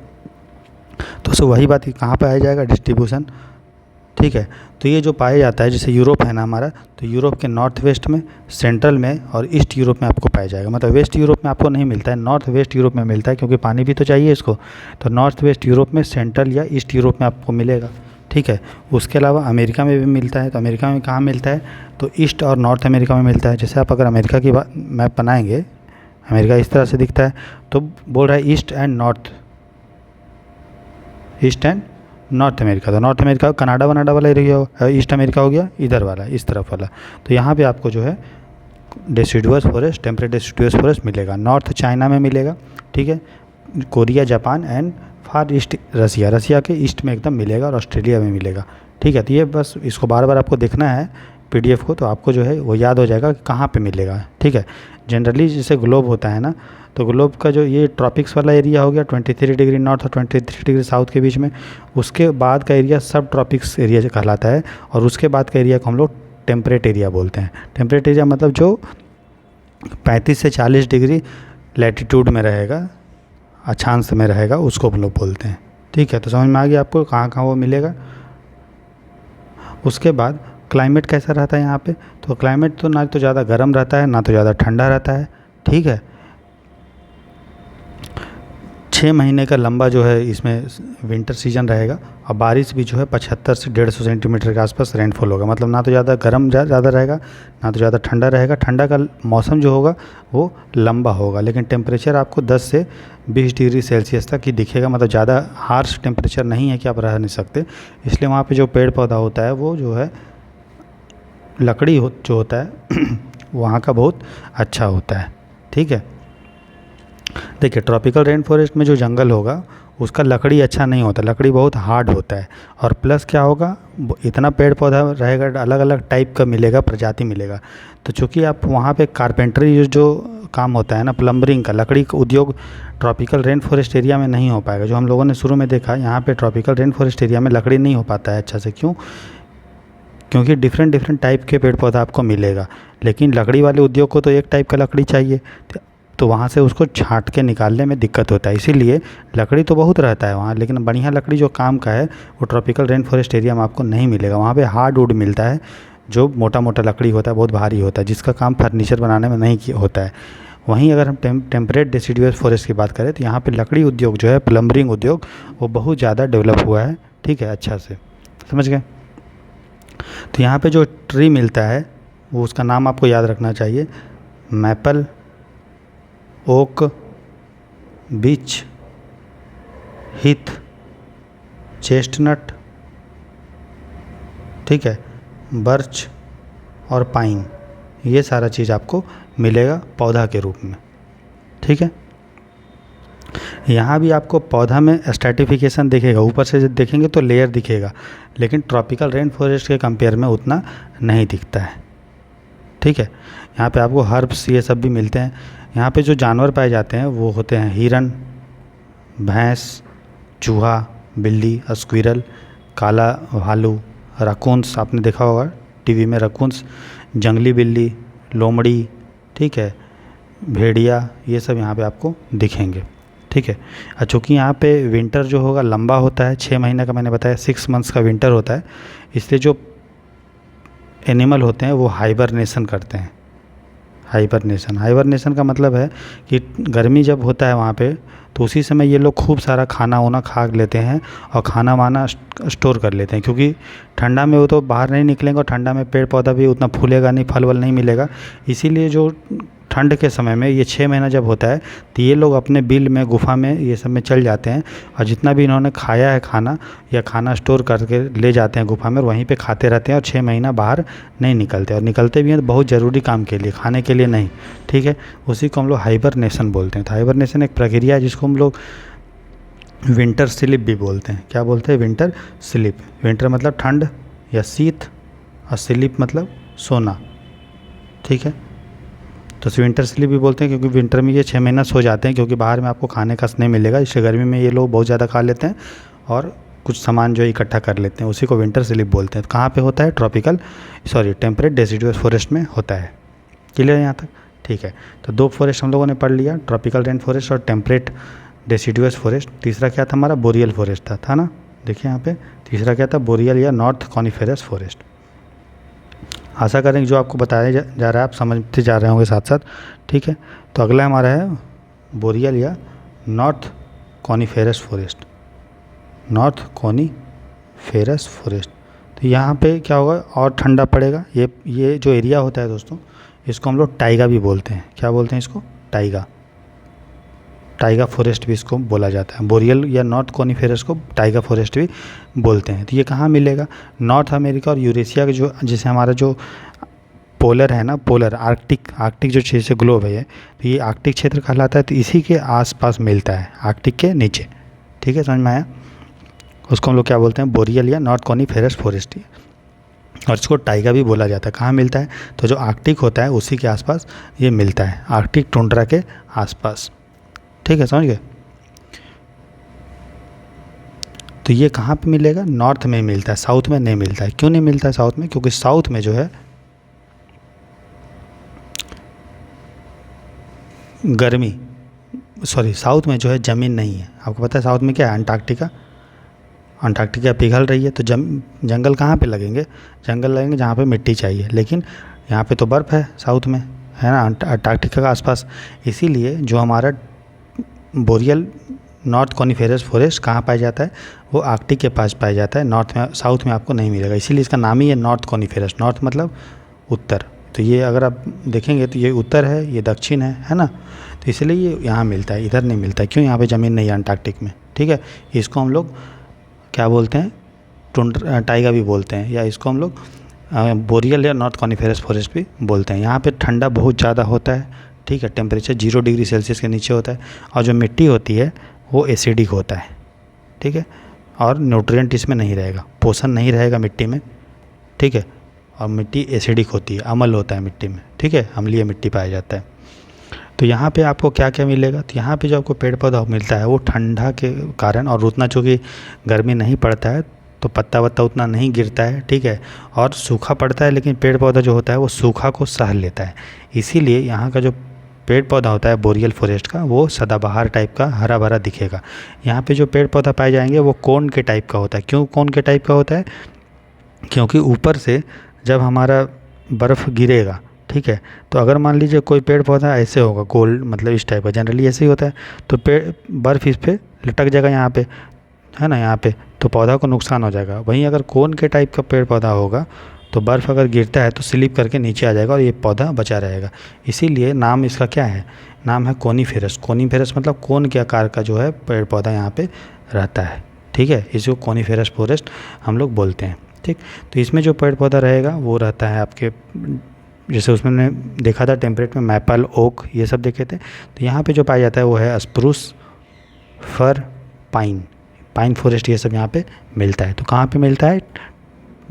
तो सो वही बात, कहाँ पे आया जाएगा, डिस्ट्रीब्यूशन, ठीक है। तो ये जो पाया जाता है, जैसे यूरोप है ना हमारा, तो यूरोप के नॉर्थ वेस्ट में, सेंट्रल में और ईस्ट यूरोप में आपको पाया जाएगा। मतलब वेस्ट यूरोप में आपको नहीं मिलता है, नॉर्थ वेस्ट यूरोप में मिलता है, क्योंकि पानी भी तो चाहिए इसको। तो नॉर्थ वेस्ट यूरोप में, सेंट्रल या ईस्ट यूरोप में आपको मिलेगा, ठीक है। उसके अलावा अमेरिका में भी मिलता है। तो अमेरिका में कहाँ मिलता है, तो ईस्ट और नॉर्थ अमेरिका में मिलता है। जैसे आप अगर अमेरिका की मैप बनाएंगे, अमेरिका इस तरह से दिखता है, तो बोल रहा है ईस्ट एंड नॉर्थ अमेरिका। तो नॉर्थ अमेरिका कनाडा वनाडा वाला एरिया हो, ईस्ट अमेरिका हो गया इधर वाला, इस तरफ वाला। तो यहाँ पे आपको जो है deciduous forest, temperate deciduous forest मिलेगा। नॉर्थ चाइना में मिलेगा, ठीक है, Korea, Japan and far east Russia के ईस्ट में एकदम मिलेगा, और ऑस्ट्रेलिया में मिलेगा, ठीक है। तो ये बस इसको बार बार आपको देखना है PDF को, तो आपको जो है वो याद हो जाएगा कि कहाँ पे मिलेगा, ठीक है। जनरली जैसे ग्लोब होता है ना, तो ग्लोब का जो ये ट्रॉपिक्स वाला एरिया हो गया 23 डिग्री नॉर्थ और 23 डिग्री साउथ के बीच में, उसके बाद का एरिया सब ट्रॉपिक्स एरिया कहलाता है, और उसके बाद का एरिया को हम लोग टेम्परेट एरिया बोलते हैं। टेम्परेट एरिया मतलब जो 35 से 40 डिग्री लैटिट्यूड में रहेगा, अक्षांश में रहेगा, उसको हम लोग बोलते हैं, ठीक है। तो समझ में आ गया आपको कहाँ कहाँ वो मिलेगा। उसके बाद क्लाइमेट कैसा रहता है यहाँ पे, तो क्लाइमेट तो ना तो ज़्यादा गर्म रहता है, ना तो ज़्यादा ठंडा रहता है, ठीक है। 6 महीने का लंबा जो है इसमें विंटर सीजन रहेगा, और बारिश भी जो है 75 से 150 सेंटीमीटर के आसपास रेनफॉल होगा। मतलब ना तो ज़्यादा गर्म ज़्यादा रहेगा, ना तो ज़्यादा ठंडा रहेगा। ठंडा का मौसम जो होगा वो लंबा होगा, लेकिन टेम्परेचर आपको 10 से 20 डिग्री सेल्सियस तक ही दिखेगा। मतलब ज़्यादा हार्श टेम्परेचर नहीं है कि आप रह नहीं सकते। इसलिए वहाँ पे जो पेड़ पौधा होता है वो जो है लकड़ी जो होता है वहाँ का बहुत अच्छा होता है, ठीक है। देखिए ट्रॉपिकल रेन फॉरेस्ट में जो जंगल होगा उसका लकड़ी अच्छा नहीं होता, लकड़ी बहुत हार्ड होता है। और प्लस क्या होगा, इतना पेड़ पौधा रहेगा, अलग अलग टाइप का मिलेगा, प्रजाति मिलेगा। तो चूँकि आप वहाँ पे कारपेंटरी जो काम होता है ना, प्लम्बरिंग का, लकड़ी का उद्योग ट्रॉपिकल रेन फॉरेस्ट एरिया में नहीं हो पाएगा। जो हम लोगों ने शुरू में देखा, यहाँ पे ट्रॉपिकल रेन फॉरेस्ट एरिया में लकड़ी नहीं हो पाता है अच्छा से। क्यों? क्योंकि डिफरेंट टाइप के पेड़ पौधा आपको मिलेगा, लेकिन लकड़ी वाले उद्योग को तो एक टाइप का लकड़ी चाहिए, तो वहाँ से उसको छांट के निकालने में दिक्कत होता है। इसीलिए लकड़ी तो बहुत रहता है वहाँ, लेकिन बढ़िया लकड़ी जो काम का है वो ट्रॉपिकल रेन फॉरेस्ट एरिया में आपको नहीं मिलेगा। वहाँ पे हार्ड वुड मिलता है, जो मोटा मोटा लकड़ी होता है, बहुत भारी होता है, जिसका काम फर्नीचर बनाने में नहीं होता है। वहीं अगर हम टेम्परेट डेसिडुअस फॉरेस्ट की बात करें तो यहाँ पे लकड़ी उद्योग जो है, प्लम्बरिंग उद्योग, वो बहुत ज़्यादा डेवलप हुआ है, ठीक है, अच्छा से, समझ गए। तो यहाँ पे जो ट्री मिलता है वो उसका नाम आपको याद रखना चाहिए, मैपल, ओक, बीच, हीथ, चेस्टनट, ठीक है, बर्च और पाइन। ये सारा चीज़ आपको मिलेगा पौधा के रूप में, ठीक है। यहाँ भी आपको पौधा में स्ट्रैटिफिकेशन दिखेगा, ऊपर से जब देखेंगे तो लेयर दिखेगा, लेकिन ट्रॉपिकल रेन फॉरेस्ट के कंपेयर में उतना नहीं दिखता है, ठीक है। यहाँ पे आपको हर्ब्स ये सब भी मिलते हैं। यहाँ पे जो जानवर पाए जाते हैं वो होते हैं हिरन, भैंस, चूहा, बिल्ली, स्क्विरल, काला भालू, रकून्स, आपने देखा होगा टीवी में, रकून्स, जंगली बिल्ली, लोमड़ी, ठीक है, भेड़िया, ये सब यहाँ पे आपको दिखेंगे, ठीक है। और चूँकि यहाँ पे विंटर जो होगा लंबा होता है, 6 महीने का मैंने बताया, 6 मंथ्स का विंटर होता है, इसलिए जो एनिमल होते हैं वो हाइबरनेशन करते हैं। हाइबरनेशन का मतलब है कि गर्मी जब होता है वहाँ पे, तो उसी समय ये लोग खूब सारा खाना वाना खा लेते हैं और खाना वाना स्टोर कर लेते हैं, क्योंकि ठंडा में वो तो बाहर नहीं निकलेंगे और ठंडा में पेड़ पौधा भी उतना फूलेगा नहीं, फल वल नहीं मिलेगा। इसीलिए जो ठंड के समय में ये 6 महीना जब होता है तो ये लोग अपने बिल में, गुफा में, ये सब में चल जाते हैं और जितना भी इन्होंने खाया है खाना या खाना स्टोर करके ले जाते हैं गुफा में और वहीं पे खाते रहते हैं और 6 महीना बाहर नहीं निकलते, और निकलते भी हैं तो बहुत ज़रूरी काम के लिए, खाने के लिए नहीं। ठीक है, उसी को हम लोग हाइबरनेशन बोलते हैं। तो हाइबरनेशन एक प्रक्रिया है जिसको हम लोग विंटर स्लीप भी बोलते हैं। क्या बोलते हैं? Winter sleep. विंटर मतलब ठंड या शीत, और स्लीप मतलब सोना। ठीक है, तो विंटर स्लीप भी बोलते हैं क्योंकि विंटर में ये 6 महीना सो जाते हैं, क्योंकि बाहर में आपको खाने का नहीं मिलेगा, इसलिए गर्मी में ये लोग बहुत ज़्यादा खा लेते हैं और कुछ सामान जो इकट्ठा कर लेते हैं, उसी को विंटर स्लीप बोलते हैं। तो कहाँ पे होता है? टेम्परेट डेसिडुअस फॉरेस्ट में होता है। क्लियर है यहाँ तक? ठीक है, तो 2 फॉरेस्ट हम लोगों ने पढ़ लिया, ट्रॉपिकल रेन फॉरेस्ट और टेम्परेट डेसिडुअस फॉरेस्ट। तीसरा क्या था हमारा? बोरियल फॉरेस्ट था ना। देखिए यहाँ पे तीसरा क्या था? बोरियल या नॉर्थ कॉनिफेरस फॉरेस्ट। आशा करें कि जो आपको बताया जा रहा है आप समझते जा रहे होंगे साथ साथ। ठीक है, तो अगला हमारा है बोरियल या north coniferous forest. North coniferous forest, तो यहाँ पे क्या होगा? और ठंडा पड़ेगा। ये जो एरिया होता है दोस्तों, इसको हम लोग टाइगा भी बोलते हैं। क्या बोलते हैं इसको? टाइगा फॉरेस्ट भी इसको बोला जाता है। बोरियल या नॉर्थ कॉनिफेरस को टाइगा फॉरेस्ट भी बोलते हैं। तो ये कहाँ मिलेगा? नॉर्थ अमेरिका और यूरेशिया के जो, जैसे हमारा जो पोलर है ना, पोलर आर्कटिक जो क्षेत्र ग्लोब है, तो ये आर्कटिक क्षेत्र कहलाता है। तो इसी के आसपास मिलता है, आर्कटिक के नीचे। ठीक है, समझ में आया? उसको हम लोग क्या बोलते हैं? बोरियल या नॉर्थ कॉनिफेरस फॉरेस्ट, और इसको टाइगा भी बोला जाता है। कहाँ मिलता है? तो जो आर्कटिक होता है उसी के आसपास ये मिलता है, आर्कटिक टुंड्रा के आसपास। ठीक है, समझ गए? तो ये कहाँ पे मिलेगा? नॉर्थ में मिलता है, साउथ में नहीं मिलता है। क्यों नहीं मिलता है साउथ में? क्योंकि साउथ में जो है साउथ में जो है ज़मीन नहीं है। आपको पता है साउथ में क्या है? अंटार्कटिका पिघल रही है, तो जंगल कहाँ पे लगेंगे? जंगल लगेंगे जहाँ पे मिट्टी चाहिए, लेकिन यहाँ पे तो बर्फ़ है साउथ में, है ना, अंटार्कटिका के आसपास। इसीलिए जो हमारा बोरियल नॉर्थ कॉनिफेरस फॉरेस्ट कहाँ पाया जाता है? वो आर्कटिक के पास पाया जाता है, नॉर्थ में, साउथ में आपको नहीं मिलेगा। इसीलिए इसका नाम ही है नॉर्थ कॉनिफेरस। नॉर्थ मतलब उत्तर। तो ये अगर आप देखेंगे तो ये उत्तर है, ये दक्षिण है ना। तो इसलिए ये यहाँ मिलता है, इधर नहीं मिलता है। क्यों? यहाँ पे ज़मीन नहीं है अंटार्कटिक में। ठीक है, इसको हम लोग क्या बोलते हैं? टाइगा भी बोलते हैं, या इसको हम लोग बोरियल या नॉर्थ कॉनिफेरस फॉरेस्ट भी बोलते हैं। यहाँ पे ठंडा बहुत ज़्यादा होता है। ठीक है, टेम्परेचर 0 डिग्री सेल्सियस के नीचे होता है, और जो मिट्टी होती है वो एसिडिक होता है। ठीक है, और न्यूट्रिएंट इसमें नहीं रहेगा, पोषण नहीं रहेगा मिट्टी में। ठीक है, और मिट्टी एसिडिक होती है, अम्ल होता है मिट्टी में। ठीक है, अम्लीय मिट्टी पाया जाता है। तो यहाँ पे आपको क्या क्या मिलेगा? तो यहाँ पे जो आपको पेड़ पौधा मिलता है वो ठंडा के कारण, और उतना चूँकि गर्मी नहीं पड़ता है तो पत्ता वत्ता उतना नहीं गिरता है। ठीक है, और सूखा पड़ता है, लेकिन पेड़ पौधा जो होता है वो सूखा को सह लेता है। इसीलिए यहाँ का जो पेड़ पौधा होता है बोरियल फॉरेस्ट का, वो सदाबहार टाइप का हरा भरा दिखेगा। यहाँ पे जो पेड़ पौधा पाए जाएंगे वो कोन के टाइप का होता है। क्यों कोन के टाइप का होता है? क्योंकि ऊपर से जब हमारा बर्फ़ गिरेगा, ठीक है, तो अगर मान लीजिए कोई पेड़ पौधा ऐसे होगा गोल्ड, मतलब इस टाइप का, जनरली ऐसे ही होता है, तो बर्फ़ इस पर लटक जाएगा यहाँ पे, है ना, यहाँ पे, तो पौधा को नुकसान हो जाएगा। वहीं अगर कोन के टाइप का पेड़ पौधा होगा तो बर्फ़ अगर गिरता है तो स्लिप करके नीचे आ जाएगा और ये पौधा बचा रहेगा। इसीलिए नाम इसका क्या है? नाम है कोनीफेरस। कोनीफेरस मतलब कोन के आकार का जो है पेड़ पौधा यहाँ पे रहता है। ठीक है, इसको कोनीफेरस फॉरेस्ट हम लोग बोलते हैं। ठीक, तो इसमें जो पेड़ पौधा रहेगा वो रहता है आपके, जैसे उसमें ने देखा था टेम्परेट में मैपल, ओक, ये सब देखे थे। तो यहाँ पे जो पाया जाता है वो है स्प्रूस, फर, पाइन फॉरेस्ट, ये सब यहाँ पे मिलता है। तो कहाँ पे मिलता है?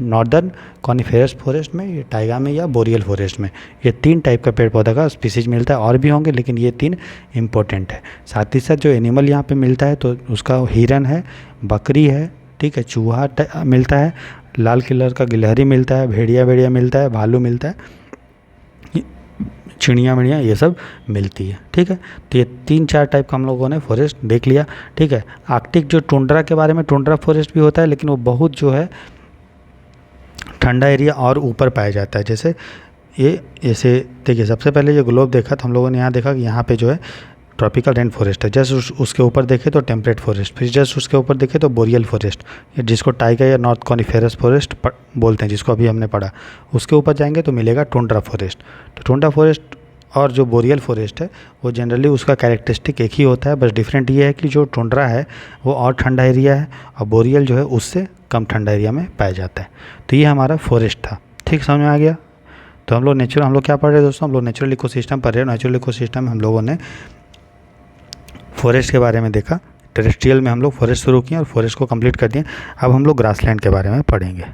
नॉर्दर्न कॉनिफेरस फॉरेस्ट में, ये टाइगा में, या बोरियल फॉरेस्ट में। ये 3 टाइप का पेड़ पौधा का स्पीसीज मिलता है, और भी होंगे लेकिन ये 3 इम्पोर्टेंट है। साथ ही साथ जो एनिमल यहाँ पे मिलता है तो उसका हिरन है, बकरी है, ठीक है, चूहा मिलता है, लाल कलर का गिलहरी मिलता है, भेड़िया मिलता है, भालू मिलता है, चिड़िया मिड़िया ये सब मिलती है। ठीक है, तो ये 3-4 टाइप का हम लोगों ने फॉरेस्ट देख लिया। ठीक है, आर्कटिक जो टुंड्रा के बारे में, टुंड्रा फॉरेस्ट भी होता है, लेकिन वो बहुत जो है ठंडा एरिया और ऊपर पाया जाता है। जैसे देखिए, सबसे पहले ये ग्लोब देखा तो हम लोगों ने यहाँ देखा कि यहाँ पे जो है ट्रॉपिकल रेन फॉरेस्ट है। जस्ट उसके ऊपर देखे तो टेम्परेट फॉरेस्ट, फिर जस्ट उसके ऊपर देखे तो बोरियल फॉरेस्ट, जिसको टाइगा या नॉर्थ कॉनिफेरस फॉरेस्ट बोलते हैं, जिसको अभी हमने पढ़ा। उसके ऊपर जाएंगे तो मिलेगा टुंड्रा फॉरेस्ट। तो टुंड्रा फॉरेस्ट और जो बोरियल फॉरेस्ट है वो जनरली उसका कैरेक्टरिस्टिक एक ही होता है, बस डिफरेंट ये है कि जो टुंड्रा है वो और ठंडा एरिया है और बोरियल जो है उससे कम ठंडा एरिया में पाया जाता है। तो ये हमारा फॉरेस्ट था। ठीक, समझ में आ गया। तो हम लोग क्या पढ़ रहे हैं दोस्तों, हम लोग नेचुरल इकोसिस्टम पढ़ रहे हैं। नेचुरल इकोसिस्टम में हम लोगों ने फॉरेस्ट के बारे में देखा, टेरेस्ट्रियल में हम लोग फॉरेस्ट शुरू किए और फॉरेस्ट को कंप्लीट कर दिए। अब हम लोग ग्रासलैंड के बारे में पढ़ेंगे।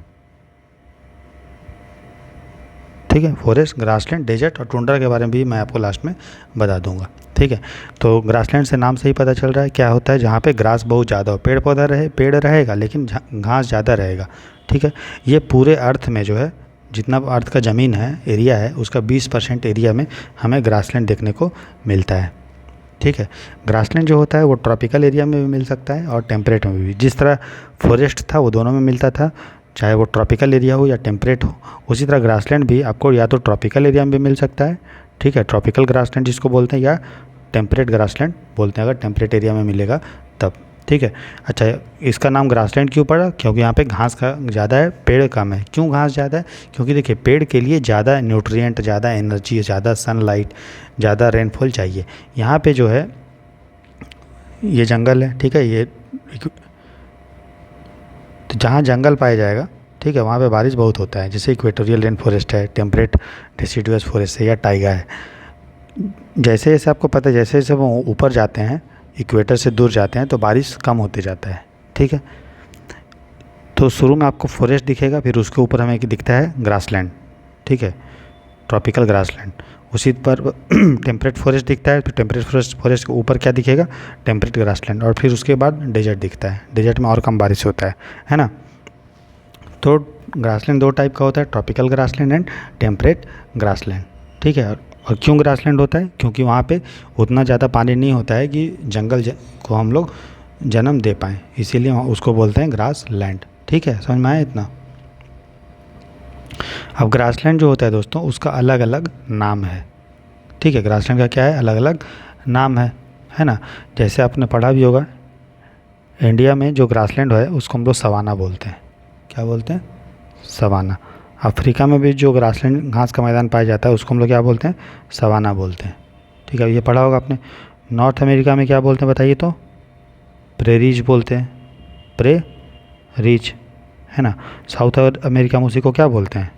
ठीक है, फॉरेस्ट, ग्रासलैंड, डेजर्ट और टुंड्रा के बारे में भी मैं आपको लास्ट में बता दूंगा। ठीक है, तो ग्रासलैंड से नाम से ही पता चल रहा है क्या होता है, जहाँ पे ग्रास बहुत ज़्यादा हो, पेड़ पौधा रहे, पेड़ रहेगा लेकिन घास ज़्यादा रहेगा। ठीक है, ये पूरे अर्थ में जो है, जितना अर्थ का ज़मीन है, एरिया है, उसका 20% एरिया में हमें ग्रासलैंड देखने को मिलता है। ठीक है, ग्रासलैंड जो होता है वो ट्रॉपिकल एरिया में भी मिल सकता है और टेम्परेट में भी। जिस तरह फॉरेस्ट था वो दोनों में मिलता था, चाहे वो ट्रॉपिकल एरिया हो या टेम्परेट हो, उसी तरह ग्रासलैंड भी आपको या तो ट्रॉपिकल एरिया में भी मिल सकता है, ठीक है, ट्रॉपिकल ग्रासलैंड जिसको बोलते हैं, या टेम्परेट ग्रासलैंड बोलते हैं अगर टेम्परेट एरिया में मिलेगा तब। ठीक है, अच्छा, इसका नाम ग्रासलैंड क्यों पड़ा, क्योंकि यहाँ पे घास का ज़्यादा है, पेड़ कम है। क्यों घास ज़्यादा है, क्योंकि देखिए पेड़ के लिए ज़्यादा न्यूट्रिएंट, ज़्यादा एनर्जी, ज़्यादा सनलाइट, ज़्यादा रेनफॉल चाहिए। यहाँ पे जो है ये जंगल है, ठीक है, ये तो जहाँ जंगल पाया जाएगा, ठीक है, वहाँ पे बारिश बहुत होता है। जैसे इक्वेटोरियल रेन फॉरेस्ट है, टेम्परेट डिसिडुअस फॉरेस्ट है, या टाइगा है। जैसे जैसे आपको पता है, जैसे जैसे वो ऊपर जाते हैं, इक्वेटर से दूर जाते हैं, तो बारिश कम होते जाता है। ठीक है, तो शुरू में आपको फॉरेस्ट दिखेगा, फिर उसके ऊपर हमें दिखता है ग्रासलैंड। ठीक है, ट्रॉपिकल ग्रासलैंड, उसी पर टेम्परेट फॉरेस्ट दिखता है, फिर टेम्परेट फॉरेस्ट के ऊपर क्या दिखेगा, टेम्परेट ग्रासलैंड, और फिर उसके बाद डेजर्ट दिखता है। डेजर्ट में और कम बारिश होता है ना। तो ग्रासलैंड दो टाइप का होता है, tropical grassland and temperate grassland. ठीक है, और क्यों ग्रासलैंड होता है, क्योंकि वहाँ पे उतना ज़्यादा पानी नहीं होता है कि जंगल को हम लोग जन्म दे पाएँ, इसीलिए उसको बोलते हैं ग्रास लैंड। ठीक है, समझ में आया इतना। अब ग्रासलैंड जो होता है दोस्तों, उसका अलग अलग नाम है। ठीक है, ग्रासलैंड का क्या है, अलग अलग नाम है ना। जैसे आपने पढ़ा भी होगा, इंडिया में जो ग्रासलैंड है उसको हम लोग सवाना बोलते हैं। क्या बोलते हैं, सवाना। अफ्रीका में भी जो ग्रासलैंड, घास का मैदान पाया जाता है, उसको हम लोग क्या बोलते हैं, सवाना बोलते हैं। ठीक है, ये पढ़ा होगा आपने। नॉर्थ अमेरिका में क्या बोलते हैं बताइए तो, प्रेरीज बोलते हैं, प्रेरीज, है ना। साउथ अमेरिका में उसी को क्या बोलते हैं,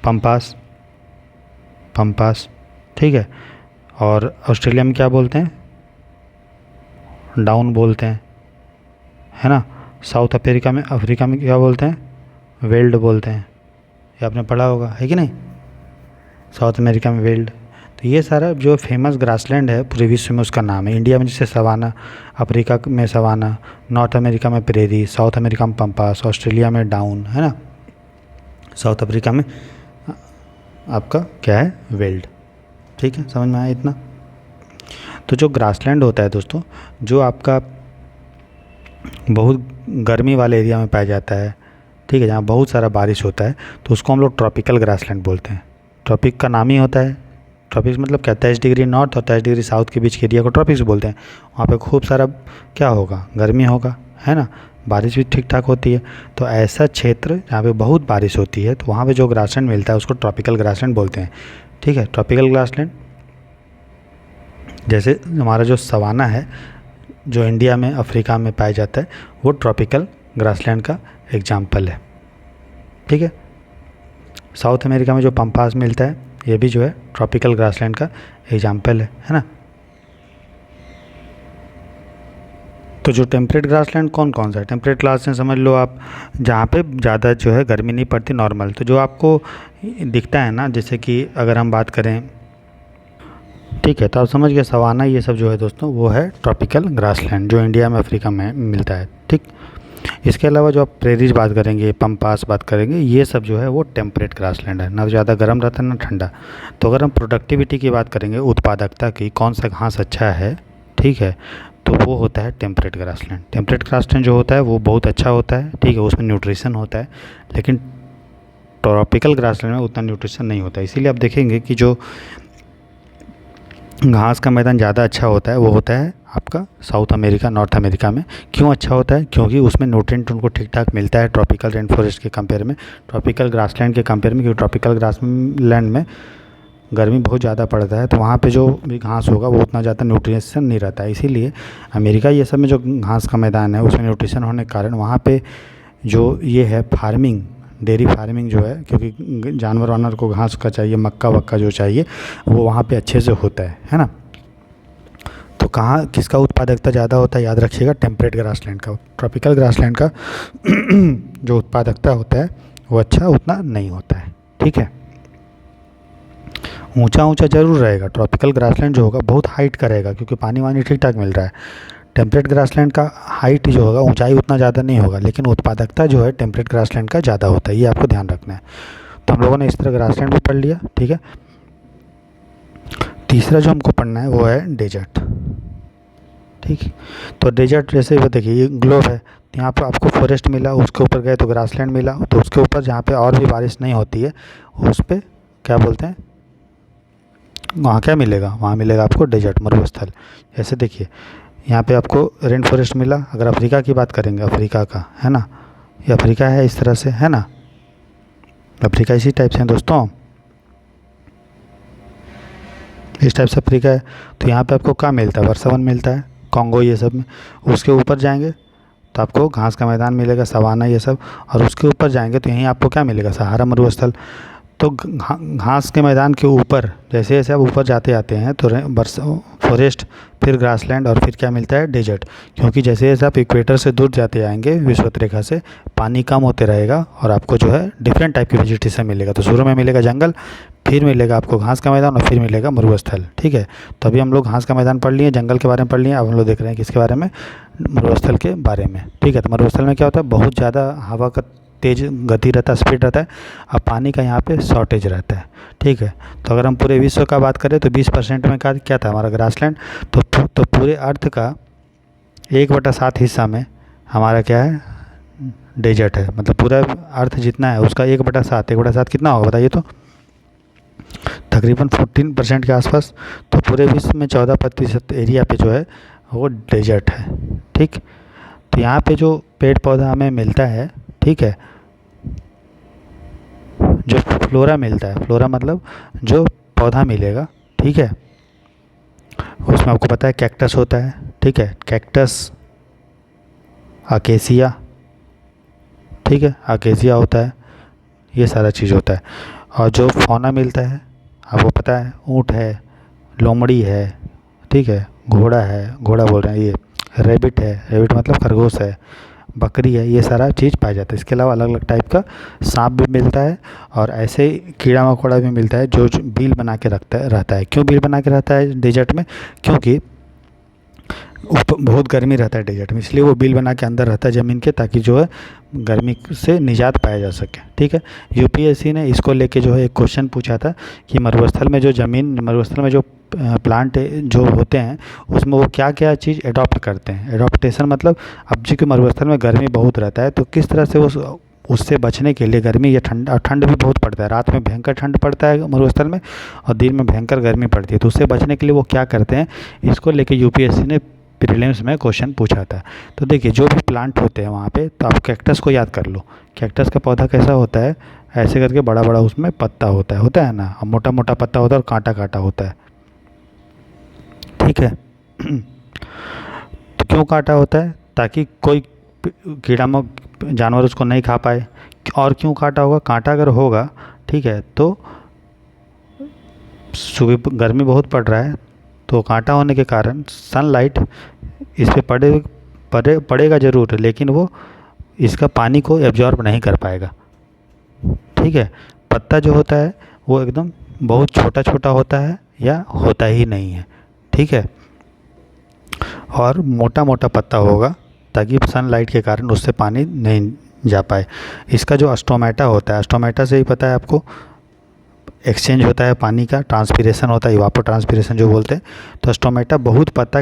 पंपास, पंपास। ठीक है, और ऑस्ट्रेलिया में क्या बोलते हैं, डाउन बोलते हैं, है ना। साउथ अफ्रीका में क्या बोलते हैं, वेल्ड बोलते हैं। ये आपने पढ़ा होगा, है कि नहीं, साउथ अमेरिका में वेल्ड। तो ये सारा जो फेमस ग्रासलैंड है पूरे विश्व में उसका नाम है। इंडिया में जैसे सवाना, अफ्रीका में सवाना, नॉर्थ अमेरिका में प्रेरी, साउथ अमेरिका में पंपास, ऑस्ट्रेलिया में डाउन, है ना। साउथ अफ्रीका में आपका क्या है, वेल्ड। ठीक है, समझ में आया इतना। तो जो ग्रासलैंड होता है दोस्तों, जो आपका बहुत गर्मी वाले एरिया में पाया जाता है, ठीक है, जहाँ बहुत सारा बारिश होता है, तो उसको हम लोग ट्रॉपिकल ग्रासलैंड बोलते हैं। ट्रॉपिक का नाम ही होता है, ट्रॉपिक्स मतलब क्या, 23 डिग्री नॉर्थ और 23 डिग्री साउथ के बीच के एरिया को ट्रॉपिक्स बोलते हैं। वहाँ पे खूब सारा क्या होगा, गर्मी होगा, है ना, बारिश भी ठीक ठाक होती है। तो ऐसा क्षेत्र जहाँ पे बहुत बारिश होती है, तो वहाँ पे जो ग्रासलैंड मिलता है उसको ट्रॉपिकल ग्रासलैंड बोलते हैं। ठीक है, ट्रॉपिकल ग्रासलैंड, जैसे हमारा जो सवाना है जो इंडिया में, अफ्रीका में पाया जाता है, वो ट्रॉपिकल ग्रासलैंड का एग्जाम्पल है। ठीक है, साउथ अमेरिका में जो पंपास मिलता है, ये भी जो है ट्रॉपिकल ग्रासलैंड का एग्जाम्पल है ना। तो जो टेम्परेट ग्रासलैंड कौन कौन सा है, टेम्परेट ग्रासलैंड समझ लो आप, जहाँ पे ज़्यादा जो है गर्मी नहीं पड़ती, नॉर्मल। तो जो आपको दिखता है ना, जैसे कि अगर हम बात करें, ठीक है, तो आप समझ गए, सवाना ये सब जो है दोस्तों, वो है ट्रॉपिकल ग्रासलैंड जो इंडिया में, अफ्रीका में मिलता है। ठीक, इसके अलावा जो आप प्रेरीज बात करेंगे, पंपास बात करेंगे, ये सब जो है वो टेम्परेट ग्रासलैंड है, ना ज़्यादा गर्म रहता है ना ठंडा। तो अगर हम प्रोडक्टिविटी की बात करेंगे, उत्पादकता की, कौन सा घास अच्छा है, ठीक है, तो वो होता है टेम्परेट ग्रासलैंड। टेम्परेट ग्रासलैंड जो होता है वो बहुत अच्छा होता है, ठीक है, उसमें न्यूट्रिशन होता है, लेकिन ट्रॉपिकल ग्रासलैंड में उतना न्यूट्रिशन नहीं होता है। इसीलिए आप देखेंगे कि जो घास का मैदान ज़्यादा अच्छा होता है वो होता है आपका साउथ अमेरिका, नॉर्थ अमेरिका में। क्यों अच्छा होता है? क्योंकि उसमें न्यूट्रिएंट उनको ठीक ठाक मिलता है ट्रॉपिकल रेन फॉरेस्ट के कंपेयर में, ट्रॉपिकल ग्रासलैंड के कंपेयर में। क्योंकि ट्रॉपिकल ग्रासलैंड में गर्मी बहुत ज़्यादा पड़ता है, तो वहाँ पे जो भी घास होगा वो उतना ज़्यादा न्यूट्रिशन नहीं रहता है। इसीलिए अमेरिका ये सब में जो घास का मैदान है उसमें न्यूट्रिशन होने के कारण वहाँ पे जो ये है फार्मिंग, डेयरी फार्मिंग जो है, क्योंकि जानवर वानवर को घास का चाहिए, मक्का वक्का जो चाहिए वो वहाँ पे अच्छे से होता है ना। तो कहाँ किसका उत्पादकता ज़्यादा होता है? याद रखिएगा, टेम्परेट ग्रासलैंड का। ट्रॉपिकल ग्रासलैंड का जो उत्पादकता होता है वो अच्छा उतना नहीं होता है, ठीक है। ऊंचा ऊंचा जरूर रहेगा, ट्रॉपिकल ग्रासलैंड जो होगा बहुत हाइट का रहेगा क्योंकि पानी वानी ठीक ठाक मिल रहा है। टेम्परेट ग्रासलैंड का हाइट जो होगा, ऊंचाई उतना ज़्यादा नहीं होगा, लेकिन उत्पादकता जो है टेम्परेट ग्रासलैंड का ज़्यादा होता है, ये आपको ध्यान रखना है। तो हम लोगों ने इस तरह ग्रासलैंड भी पढ़ लिया, ठीक है। तीसरा जो हमको पढ़ना है वो है डेजर्ट, ठीक है। तो डेजर्ट जैसे वो देखिए ये ग्लोब है, तो यहाँ पर आपको फॉरेस्ट मिला, उसके ऊपर गए तो ग्रासलैंड मिला, तो उसके ऊपर जहाँ पे और भी बारिश नहीं होती है उस पर क्या बोलते हैं, वहाँ क्या मिलेगा? वहाँ मिलेगा आपको डेजर्ट, मरुस्थल। जैसे देखिए यहाँ पे आपको रेन फॉरेस्ट मिला, अगर अफ्रीका की बात करेंगे, अफ्रीका का है ना, ये अफ्रीका है इस तरह से, है ना, अफ्रीका इसी टाइप से है दोस्तों, इस टाइप से अफ्रीका है। तो यहाँ पे आपको क्या मिलता है? वर्षावन मिलता है, कॉन्गो ये सब में। उसके ऊपर जाएंगे तो आपको घास का मैदान मिलेगा, सवाना ये सब। और उसके ऊपर जाएंगे तो यहीं आपको क्या मिलेगा? सहारा मरुस्थल। तो घास के मैदान के ऊपर जैसे जैसे आप ऊपर जाते आते हैं तो फॉरेस्ट, फिर ग्रासलैंड, और फिर क्या मिलता है? डेजर्ट। क्योंकि जैसे जैसे आप इक्वेटर से दूर जाते आएंगे विषुवत रेखा से, पानी कम होते रहेगा और आपको जो है डिफरेंट टाइप की वेजिटेशन मिलेगा। तो शुरू में मिलेगा जंगल, फिर मिलेगा आपको घास का मैदान, और फिर मिलेगा मरुस्थल, ठीक है। तो अभी हम लोग घास का मैदान पढ़ लिए, जंगल के बारे में पढ़ लिए, अब हम लोग देख रहे हैं किसके बारे में? मरुस्थल के बारे में, ठीक है। तो मरुस्थल में क्या होता है? बहुत ज़्यादा हवा का तेज गति रहता है, स्पीड रहता है, अब पानी का यहाँ पे शॉर्टेज रहता है, ठीक है। तो अगर हम पूरे विश्व का बात करें तो 20% में क्या था हमारा? ग्रासलैंड। तो पूरे अर्थ का 1/7 हिस्सा में हमारा क्या है? डेजर्ट है। मतलब पूरा अर्थ जितना है उसका 1/7 कितना होगा बताइए तो? तकरीबन 14% के आसपास। तो पूरे विश्व में 14% एरिया पे जो है वो डेजर्ट है, ठीक। तो यहाँ पे जो पेड़ पौधा हमें मिलता है, ठीक है, जो फ्लोरा मिलता है, फ्लोरा मतलब जो पौधा मिलेगा, ठीक है, उसमें आपको पता है कैक्टस होता है, ठीक है, कैक्टस, अकेसिया, ठीक है, अकेसिया होता है, ये सारा चीज़ होता है। और जो फौना मिलता है आपको पता है, ऊँट है, लोमड़ी है, ठीक है, घोड़ा है, घोड़ा बोल रहे हैं, ये रेबिट है, रेबिट मतलब खरगोश है, बकरी है, ये सारा चीज़ पाया जाता है। इसके अलावा अलग अलग टाइप का सांप भी मिलता है, और ऐसे कीड़ा मकोड़ा भी मिलता है जो बिल बना के रहता है। क्यों बिल बना के रहता है डेजर्ट में? क्योंकि बहुत गर्मी रहता है डेजर्ट में, इसलिए वो बिल बना के अंदर रहता है ज़मीन के, ताकि जो है गर्मी से निजात पाया जा सके, ठीक है। यूपीएससी ने इसको लेके जो है एक क्वेश्चन पूछा था कि मरुस्थल में जो प्लांट जो होते हैं उसमें वो क्या क्या चीज़ एडॉप्ट करते हैं। एडॉप्टेशन मतलब अब जी कि मरुस्थल में गर्मी बहुत रहता है, तो किस तरह से उससे बचने के लिए, गर्मी या ठंड भी बहुत पड़ता है, रात में भयंकर ठंड पड़ता है मरुस्थल में और दिन में भयंकर गर्मी पड़ती है, तो उससे बचने के लिए वो क्या करते हैं, इसको लेके यूपीएससी ने प्रीलिम्स में क्वेश्चन पूछा था। तो देखिए जो भी प्लांट होते हैं वहाँ पे, तो आप कैक्टस को याद कर लो। कैक्टस का पौधा कैसा होता है? ऐसे करके बड़ा बड़ा उसमें पत्ता होता है ना, और मोटा मोटा पत्ता होता है और कांटा कांटा होता है, ठीक है। तो क्यों कांटा होता है? ताकि कोई कीड़ा जानवर उसको नहीं खा पाए। और क्यों कांटा होगा? कांटा अगर होगा, ठीक है, तो सुबह गर्मी बहुत पड़ रहा है, तो कांटा होने के कारण सनलाइट इस पे पड़ेगा ज़रूर, लेकिन वो इसका पानी को एब्जॉर्ब नहीं कर पाएगा, ठीक है। पत्ता जो होता है वो एकदम बहुत छोटा छोटा होता है या होता ही नहीं है, ठीक है, और मोटा मोटा पत्ता होगा ताकि सनलाइट के कारण उससे पानी नहीं जा पाए। इसका जो स्टोमेटा होता है, स्टोमेटा से ही पता है आपको, एक्सचेंज होता है पानी का, ट्रांसपीरेशन होता है, इवापो ट्रांसपीरेशन जो बोलते हैं। तो स्टोमेटा बहुत पत्ता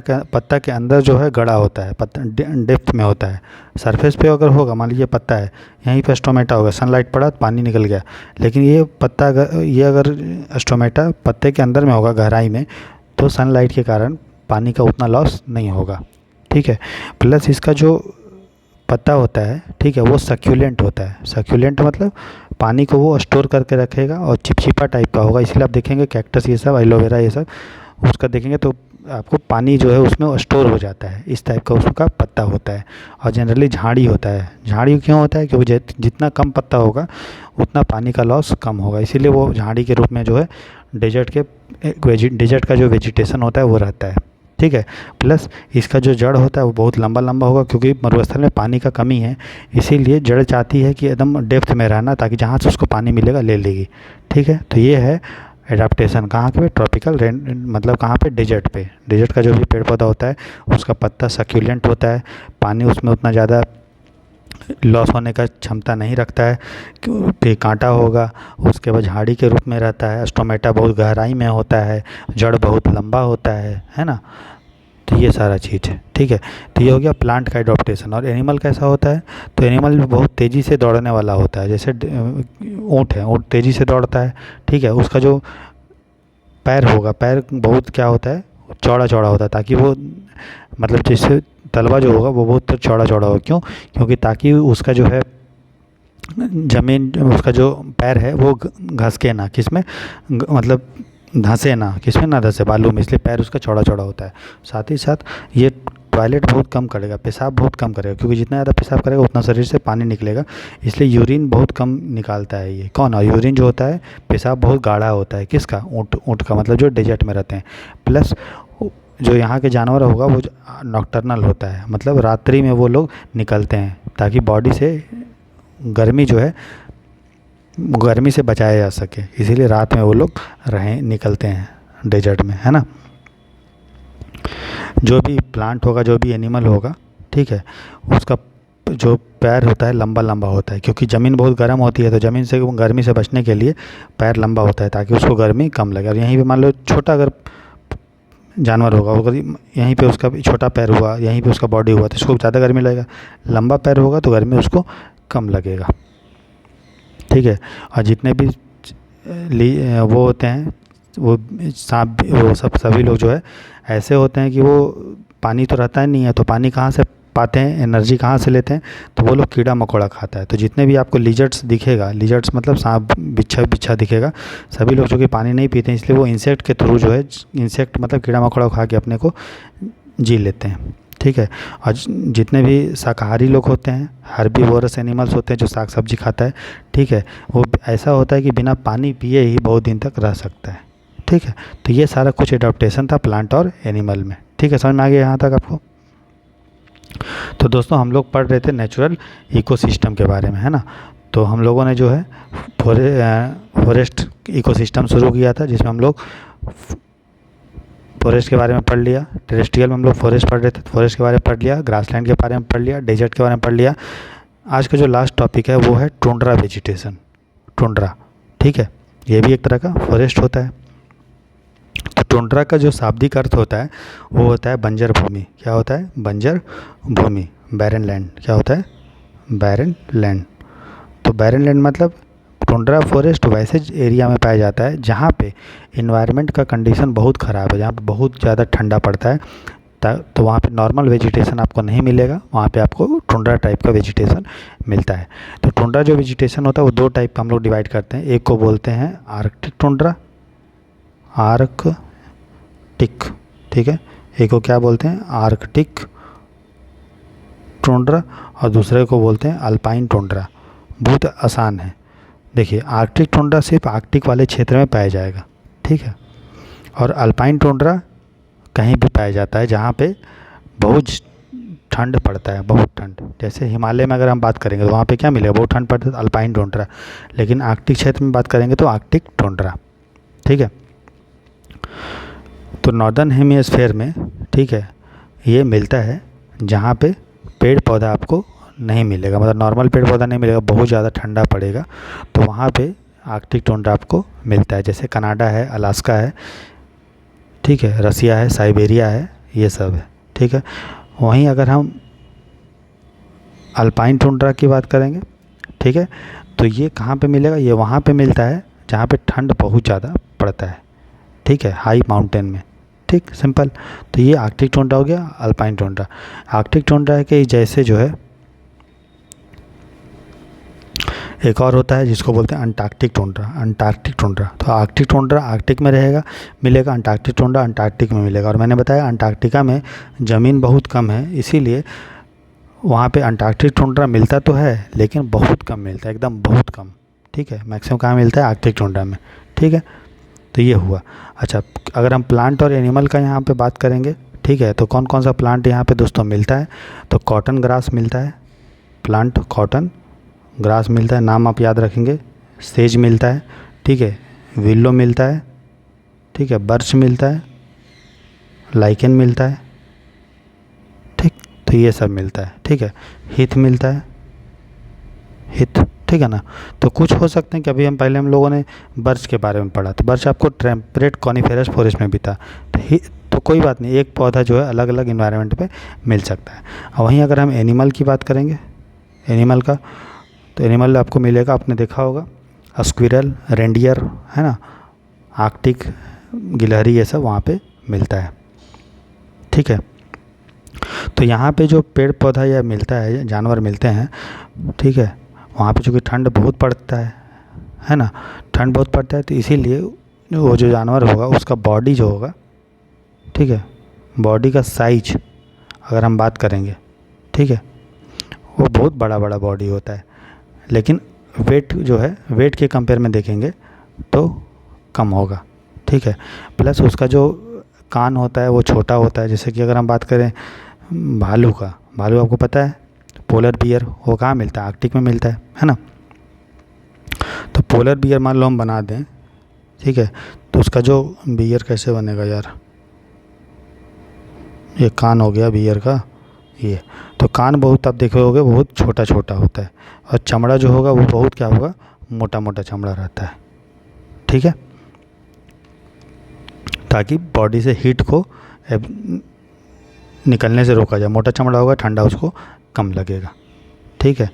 के अंदर जो है गड़ा होता है, पत्ता डेप्थ में होता है। सरफेस पे अगर होगा, मान लीजिए पत्ता है, यहीं पे स्टोमेटा होगा, सनलाइट पड़ा तो पानी निकल गया। लेकिन ये अगर स्टोमेटा पत्ते के अंदर में होगा, गहराई में, तो सनलाइट के कारण पानी का उतना लॉस नहीं होगा, ठीक है। प्लस इसका जो पत्ता होता है, ठीक है, वो सक्यूलेंट होता है। सक्यूलेंट मतलब पानी को वो स्टोर करके रखेगा और चिपचिपा टाइप का होगा, इसलिए आप देखेंगे कैक्टस ये सब, एलोवेरा ये सब, उसका देखेंगे तो आपको पानी जो है उसमें स्टोर हो जाता है, इस टाइप का उसका पत्ता होता है। और जनरली झाड़ी होता है। झाड़ी क्यों होता है? क्योंकि जितना कम पत्ता होगा उतना पानी का लॉस कम होगा, इसीलिए वो झाड़ी के रूप में जो है डेजर्ट का जो वेजिटेशन होता है वो रहता है, ठीक है। प्लस इसका जो जड़ होता है वो बहुत लंबा लंबा होगा, क्योंकि मरुस्थल में पानी का कमी है, इसीलिए जड़ चाहती है कि एकदम डेप्थ में रहना, ताकि जहाँ से उसको पानी मिलेगा ले लेगी, ठीक है। तो ये है एडाप्टेशन कहाँ पे? ट्रॉपिकल रेन, मतलब कहाँ पे? डेजर्ट पे। डेजर्ट का जो भी पेड़ पौधा होता है उसका पत्ता सक्यूलेंट होता है, पानी उसमें उतना ज़्यादा लॉस होने का क्षमता नहीं रखता है, पे कांटा होगा, उसके बाद झाड़ी के रूप में रहता है, स्टोमेटा बहुत गहराई में होता है, जड़ बहुत लंबा होता है ना। तो ये सारा चीज़ है, ठीक है। तो ये हो गया प्लांट का एडॉप्टेशन। और एनिमल कैसा होता है? तो एनिमल बहुत तेज़ी से दौड़ने वाला होता है, जैसे ऊँट है, ऊँट तेज़ी से दौड़ता है, ठीक है। उसका जो पैर होगा, पैर बहुत क्या होता है? चौड़ा चौड़ा होता है, ताकि वो मतलब जैसे तलवा जो होगा वो बहुत चौड़ा चौड़ा होगा। क्यों? क्योंकि ताकि उसका जो है ज़मीन, उसका जो पैर है वो घसके ना, किस में मतलब धंसे ना, किस में ना धंसे, बालू में, इसलिए पैर उसका चौड़ा चौड़ा होता है। साथ ही साथ ये टॉयलेट बहुत कम करेगा, पेशाब बहुत कम करेगा, क्योंकि जितना ज़्यादा पेशाब करेगा उतना शरीर से पानी निकलेगा, इसलिए यूरिन बहुत कम निकालता है ये। कौन? और यूरिन जो होता है, पेशाब बहुत गाढ़ा होता है, किसका? ऊँट का, मतलब जो डेजर्ट में रहते हैं। प्लस जो यहाँ के जानवर होगा वो नॉक्टर्नल होता है, मतलब रात्रि में वो लोग निकलते हैं, ताकि बॉडी से गर्मी जो है, गर्मी से बचाया जा सके, इसीलिए रात में वो लोग निकलते हैं डेजर्ट में, है ना। जो भी प्लांट होगा, जो भी एनिमल होगा, ठीक है, उसका जो पैर होता है लंबा लंबा होता है, क्योंकि ज़मीन बहुत गर्म होती है, तो ज़मीन से गर्मी से बचने के लिए पैर लंबा होता है, ताकि उसको गर्मी कम लगे। और यहीं पे मान लो छोटा अगर जानवर होगा, अगर यहीं पे उसका छोटा पैर हुआ, यहीं पे उसका बॉडी हुआ, तो इसको ज़्यादा गर्मी लगेगा। लंबा पैर होगा तो गर्मी उसको कम लगेगा, ठीक है। और जितने भी वो होते हैं, वो सांप, वो सभी लोग जो है ऐसे होते हैं कि वो पानी तो रहता ही नहीं है, तो पानी कहाँ से पाते हैं, एनर्जी कहाँ से लेते हैं? तो वो लोग कीड़ा मकोड़ा खाता है। तो जितने भी आपको लिजर्ड्स दिखेगा, लिजर्ड्स मतलब सांप बिच्छा दिखेगा, सभी लोग जो कि पानी नहीं पीते हैं, इसलिए वो इंसेक्ट के थ्रू जो है, इंसेक्ट मतलब कीड़ा मकोड़ा खा के अपने को जी लेते हैं, ठीक है। और जितने भी शाकाहारी लोग होते हैं, हर्बीवोरस एनिमल्स होते हैं, जो साग सब्जी खाता है, ठीक है, वो ऐसा होता है कि बिना पानी पिए ही बहुत दिन तक रह सकता है, ठीक है। तो ये सारा कुछ एडॉप्टेशन था प्लांट और एनिमल में, ठीक है। समझ में आ गया यहाँ तक आपको? तो दोस्तों हम लोग पढ़ रहे थे नेचुरल इकोसिस्टम के बारे में, है ना। तो हम लोगों ने जो है फॉरेस्ट इकोसिस्टम शुरू किया था, जिसमें हम लोग फॉरेस्ट के बारे में पढ़ लिया। टेरेस्ट्रियल में हम लोग फॉरेस्ट पढ़ रहे थे, फॉरेस्ट के बारे में पढ़ लिया, ग्रासलैंड के बारे में पढ़ लिया, डेजर्ट के बारे में पढ़ लिया। आज का जो लास्ट टॉपिक है वो है टुंड्रा वेजिटेशन, टुंड्रा, ठीक है। ये भी एक तरह का फॉरेस्ट होता है। तो टुंड्रा का जो शाब्दिक अर्थ होता है वो होता है बंजर भूमि। क्या होता है? बंजर भूमि, बैरन लैंड। क्या होता है? Barren land. तो बैरन लैंड मतलब टुंड्रा फॉरेस्ट वैसे एरिया में पाया जाता है जहाँ पे इन्वायरमेंट का कंडीशन बहुत ख़राब है, जहाँ पे बहुत ज़्यादा ठंडा पड़ता है, तो वहाँ पे नॉर्मल वेजिटेशन आपको नहीं मिलेगा, वहाँ पे आपको टुंड्रा टाइप का वेजिटेशन मिलता है। तो टुंड्रा जो वेजिटेशन होता है वो दो टाइप का हम लोग डिवाइड करते हैं। एक को बोलते हैं आर्कटिक टुंड्रा, आर्कटिक, ठीक है। एक को क्या बोलते हैं? आर्कटिक टुंड्रा, और दूसरे को बोलते हैं अल्पाइन टुंड्रा। बहुत आसान है। देखिए, आर्कटिक टुंड्रा सिर्फ आर्कटिक वाले क्षेत्र में पाया जाएगा, ठीक है। और अल्पाइन टुंड्रा कहीं भी पाया जाता है जहाँ पे बहुत ठंड पड़ता है, बहुत ठंड। जैसे हिमालय में अगर हम बात करेंगे तो वहाँ पे क्या मिलेगा? बहुत ठंड पड़ता है, अल्पाइन टुंड्रा। लेकिन आर्कटिक क्षेत्र में बात करेंगे तो आर्कटिक टुंड्रा, ठीक है। तो नॉर्दर्न हेमिस्फीयर में, ठीक है, ये मिलता है जहाँ पे पेड़ पौधा आपको नहीं मिलेगा, मतलब नॉर्मल पेड़ पौधा नहीं मिलेगा, बहुत ज़्यादा ठंडा पड़ेगा, तो वहाँ पे आर्कटिक टुंड्रा आपको मिलता है। जैसे कनाडा है, अलास्का है, ठीक है, रसिया है, साइबेरिया है, ये सब है, ठीक है। वहीं अगर हम अल्पाइन टुंड्रा की बात करेंगे, ठीक है, तो ये कहाँ पे मिलेगा? ये वहाँ पे मिलता है जहाँ पे ठंड बहुत ज़्यादा पड़ता है, ठीक है, हाई माउंटेन में, ठीक, सिंपल। तो ये आर्कटिक टुंड्रा हो गया, अल्पाइन टुंड्रा। आर्कटिक टुंड्रा है कि जैसे जो है एक और होता है जिसको बोलते हैं अंटार्कटिक टुंड्रा। अंटार्कटिक टुंड्रा, तो आर्कटिक टुंड्रा आर्कटिक में रहेगा मिलेगा, अंटार्कटिक टुंड्रा अंटार्कटिक में मिलेगा। और मैंने बताया अंटार्कटिका में ज़मीन बहुत कम है, इसीलिए वहाँ पे अंटार्कटिक टुंड्रा मिलता तो है लेकिन बहुत कम मिलता है, एकदम बहुत कम। ठीक है, मैक्सिमम कहाँ मिलता है? आर्कटिक टुंड्रा में। ठीक है, तो ये हुआ। अच्छा, अगर हम प्लांट और एनिमल का यहाँ पे बात करेंगे, ठीक है, तो कौन कौन सा प्लांट यहाँ पे दोस्तों मिलता है? तो कॉटन ग्रास मिलता है, प्लांट कॉटन ग्रास मिलता है, नाम आप याद रखेंगे। सेज मिलता है, ठीक है, विल्लो मिलता है, ठीक है, बर्च मिलता है, लाइकेन मिलता है, ठीक, तो ये सब मिलता है। ठीक है, हिथ मिलता है, हिथ, ठीक है ना। तो कुछ हो सकते हैं कि अभी पहले हम लोगों ने बर्च के बारे में पढ़ा, तो बर्च आपको टेम्परेट कॉनिफेरस फॉरेस्ट में भी था। तो कोई बात नहीं, एक पौधा जो है अलग अलग इन्वायरमेंट पे मिल सकता है। और वहीं अगर हम एनिमल की बात करेंगे, एनिमल का, तो एनिमल आपको मिलेगा, आपने देखा होगा, स्क्विरल, रेंडियर, है ना, आर्कटिक गिलहरी, ये सब वहाँ पे मिलता है। ठीक है, तो यहाँ पे जो पेड़ पौधा या मिलता है, जानवर मिलते हैं, ठीक है, वहाँ पे चूँकि ठंड बहुत पड़ता है ना, ठंड बहुत पड़ता है, तो इसीलिए वो जो जानवर होगा उसका बॉडी जो होगा, ठीक है, बॉडी का साइज अगर हम बात करेंगे, ठीक है, वो बहुत बड़ा बड़ा बॉडी होता है, लेकिन वेट जो है, वेट के कंपेयर में देखेंगे तो कम होगा। ठीक है, प्लस उसका जो कान होता है वो छोटा होता है। जैसे कि अगर हम बात करें भालू का, भालू आपको पता है पोलर बियर, वो कहाँ मिलता है? आर्कटिक में मिलता है ना। तो पोलर बियर मान लो हम बना दें, ठीक है, तो उसका जो बियर कैसे बनेगा यार, ये कान हो गया बियर का, ये तो कान बहुत आप देखे होगे बहुत छोटा छोटा होता है, और चमड़ा जो होगा वो बहुत क्या होगा, मोटा मोटा चमड़ा रहता है। ठीक है, ताकि बॉडी से हीट को निकलने से रोका जाए। मोटा चमड़ा होगा, ठंडा उसको कम लगेगा। ठीक है,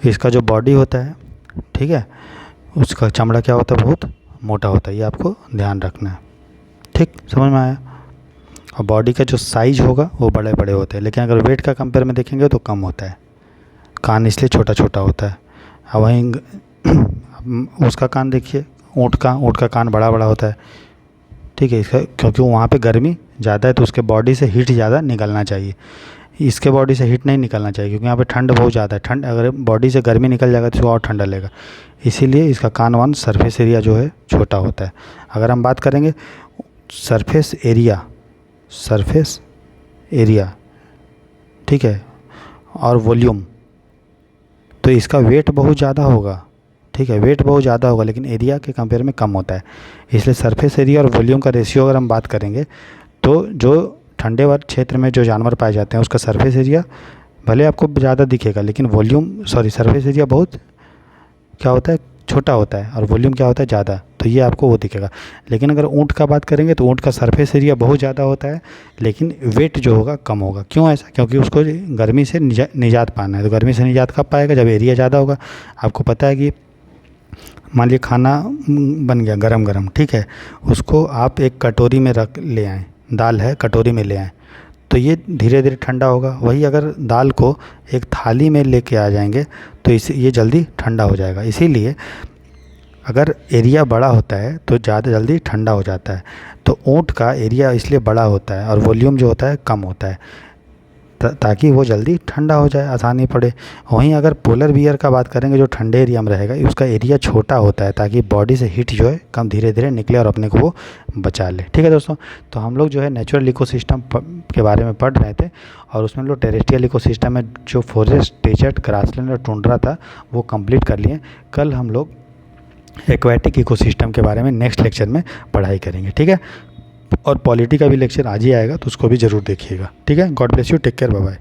इसका जो बॉडी होता है, ठीक है, उसका चमड़ा क्या होता है, बहुत मोटा होता है, ये आपको ध्यान रखना है। ठीक, समझ में आया। और बॉडी का जो साइज होगा वो बड़े बड़े होते हैं, लेकिन अगर वेट का कंपेयर में देखेंगे तो कम होता है। कान इसलिए छोटा छोटा होता है। और वहीं उसका कान देखिए, ऊँट का कान बड़ा बड़ा होता है। ठीक है, इसका क्योंकि वहाँ पे गर्मी ज़्यादा है तो उसके बॉडी से हीट ज़्यादा निकलना चाहिए, इसके बॉडी से हीट नहीं निकलना चाहिए, क्योंकि यहाँ पे ठंड बहुत ज़्यादा है। ठंड अगर बॉडी से गर्मी निकल जाएगा तो और ठंडा लगेगा, इसीलिए इसका कान वान सरफेस एरिया जो है छोटा होता है। अगर हम बात करेंगे सरफेस एरिया, ठीक है, और वॉल्यूम, तो इसका वेट बहुत ज़्यादा होगा। ठीक है, वेट बहुत ज़्यादा होगा लेकिन एरिया के कंपेयर में कम होता है। इसलिए सरफेस एरिया और वॉल्यूम का रेशियो अगर हम बात करेंगे तो जो ठंडे वाले क्षेत्र में जो जानवर पाए जाते हैं उसका सरफेस एरिया भले आपको ज़्यादा दिखेगा, लेकिन सरफेस एरिया बहुत क्या होता है, छोटा होता है, और वॉल्यूम क्या होता है, ज़्यादा, तो ये आपको वो दिखेगा। लेकिन अगर ऊँट का बात करेंगे तो ऊँट का सरफेस एरिया बहुत ज़्यादा होता है लेकिन वेट जो होगा कम होगा। क्यों ऐसा? क्योंकि उसको गर्मी से निजात पाना है। तो गर्मी से निजात कब पाएगा? जब एरिया ज़्यादा होगा। आपको पता है कि मान लीजिए खाना बन गया गरम गरम, ठीक है, उसको आप एक कटोरी में रख ले आएँ, दाल है कटोरी में ले आएँ, तो ये धीरे धीरे ठंडा होगा। वही अगर दाल को एक थाली में लेके आ जाएंगे तो ये जल्दी ठंडा हो जाएगा। इसीलिए अगर एरिया बड़ा होता है तो ज़्यादा जल्दी ठंडा हो जाता है। तो ऊँट का एरिया इसलिए बड़ा होता है और वॉल्यूम जो होता है कम होता है, ताकि वो जल्दी ठंडा हो जाए, आसानी पड़े। वहीं अगर पोलर बियर का बात करेंगे जो ठंडे एरिया में रहेगा, उसका एरिया छोटा होता है ताकि बॉडी से हीट जो है कम धीरे धीरे निकले और अपने को वो बचा ले। ठीक है दोस्तों, तो हम लोग जो है नेचुरल इकोसिस्टम के बारे में पढ़ रहे थे और उसमें हम लोग टेरेस्ट्रियल इकोसिस्टम में जो फॉरेस्ट, डेजर्ट, ग्रासलैंड और टुंड्रा था वो कंप्लीट कर लिए। कल हम लोग एक्वेटिक इकोसिस्टम के बारे में नेक्स्ट लेक्चर में पढ़ाई करेंगे। ठीक है, और पॉलिटी का भी लेक्चर आज ही आएगा तो उसको भी ज़रूर देखिएगा। ठीक है, God bless you, take care, bye bye.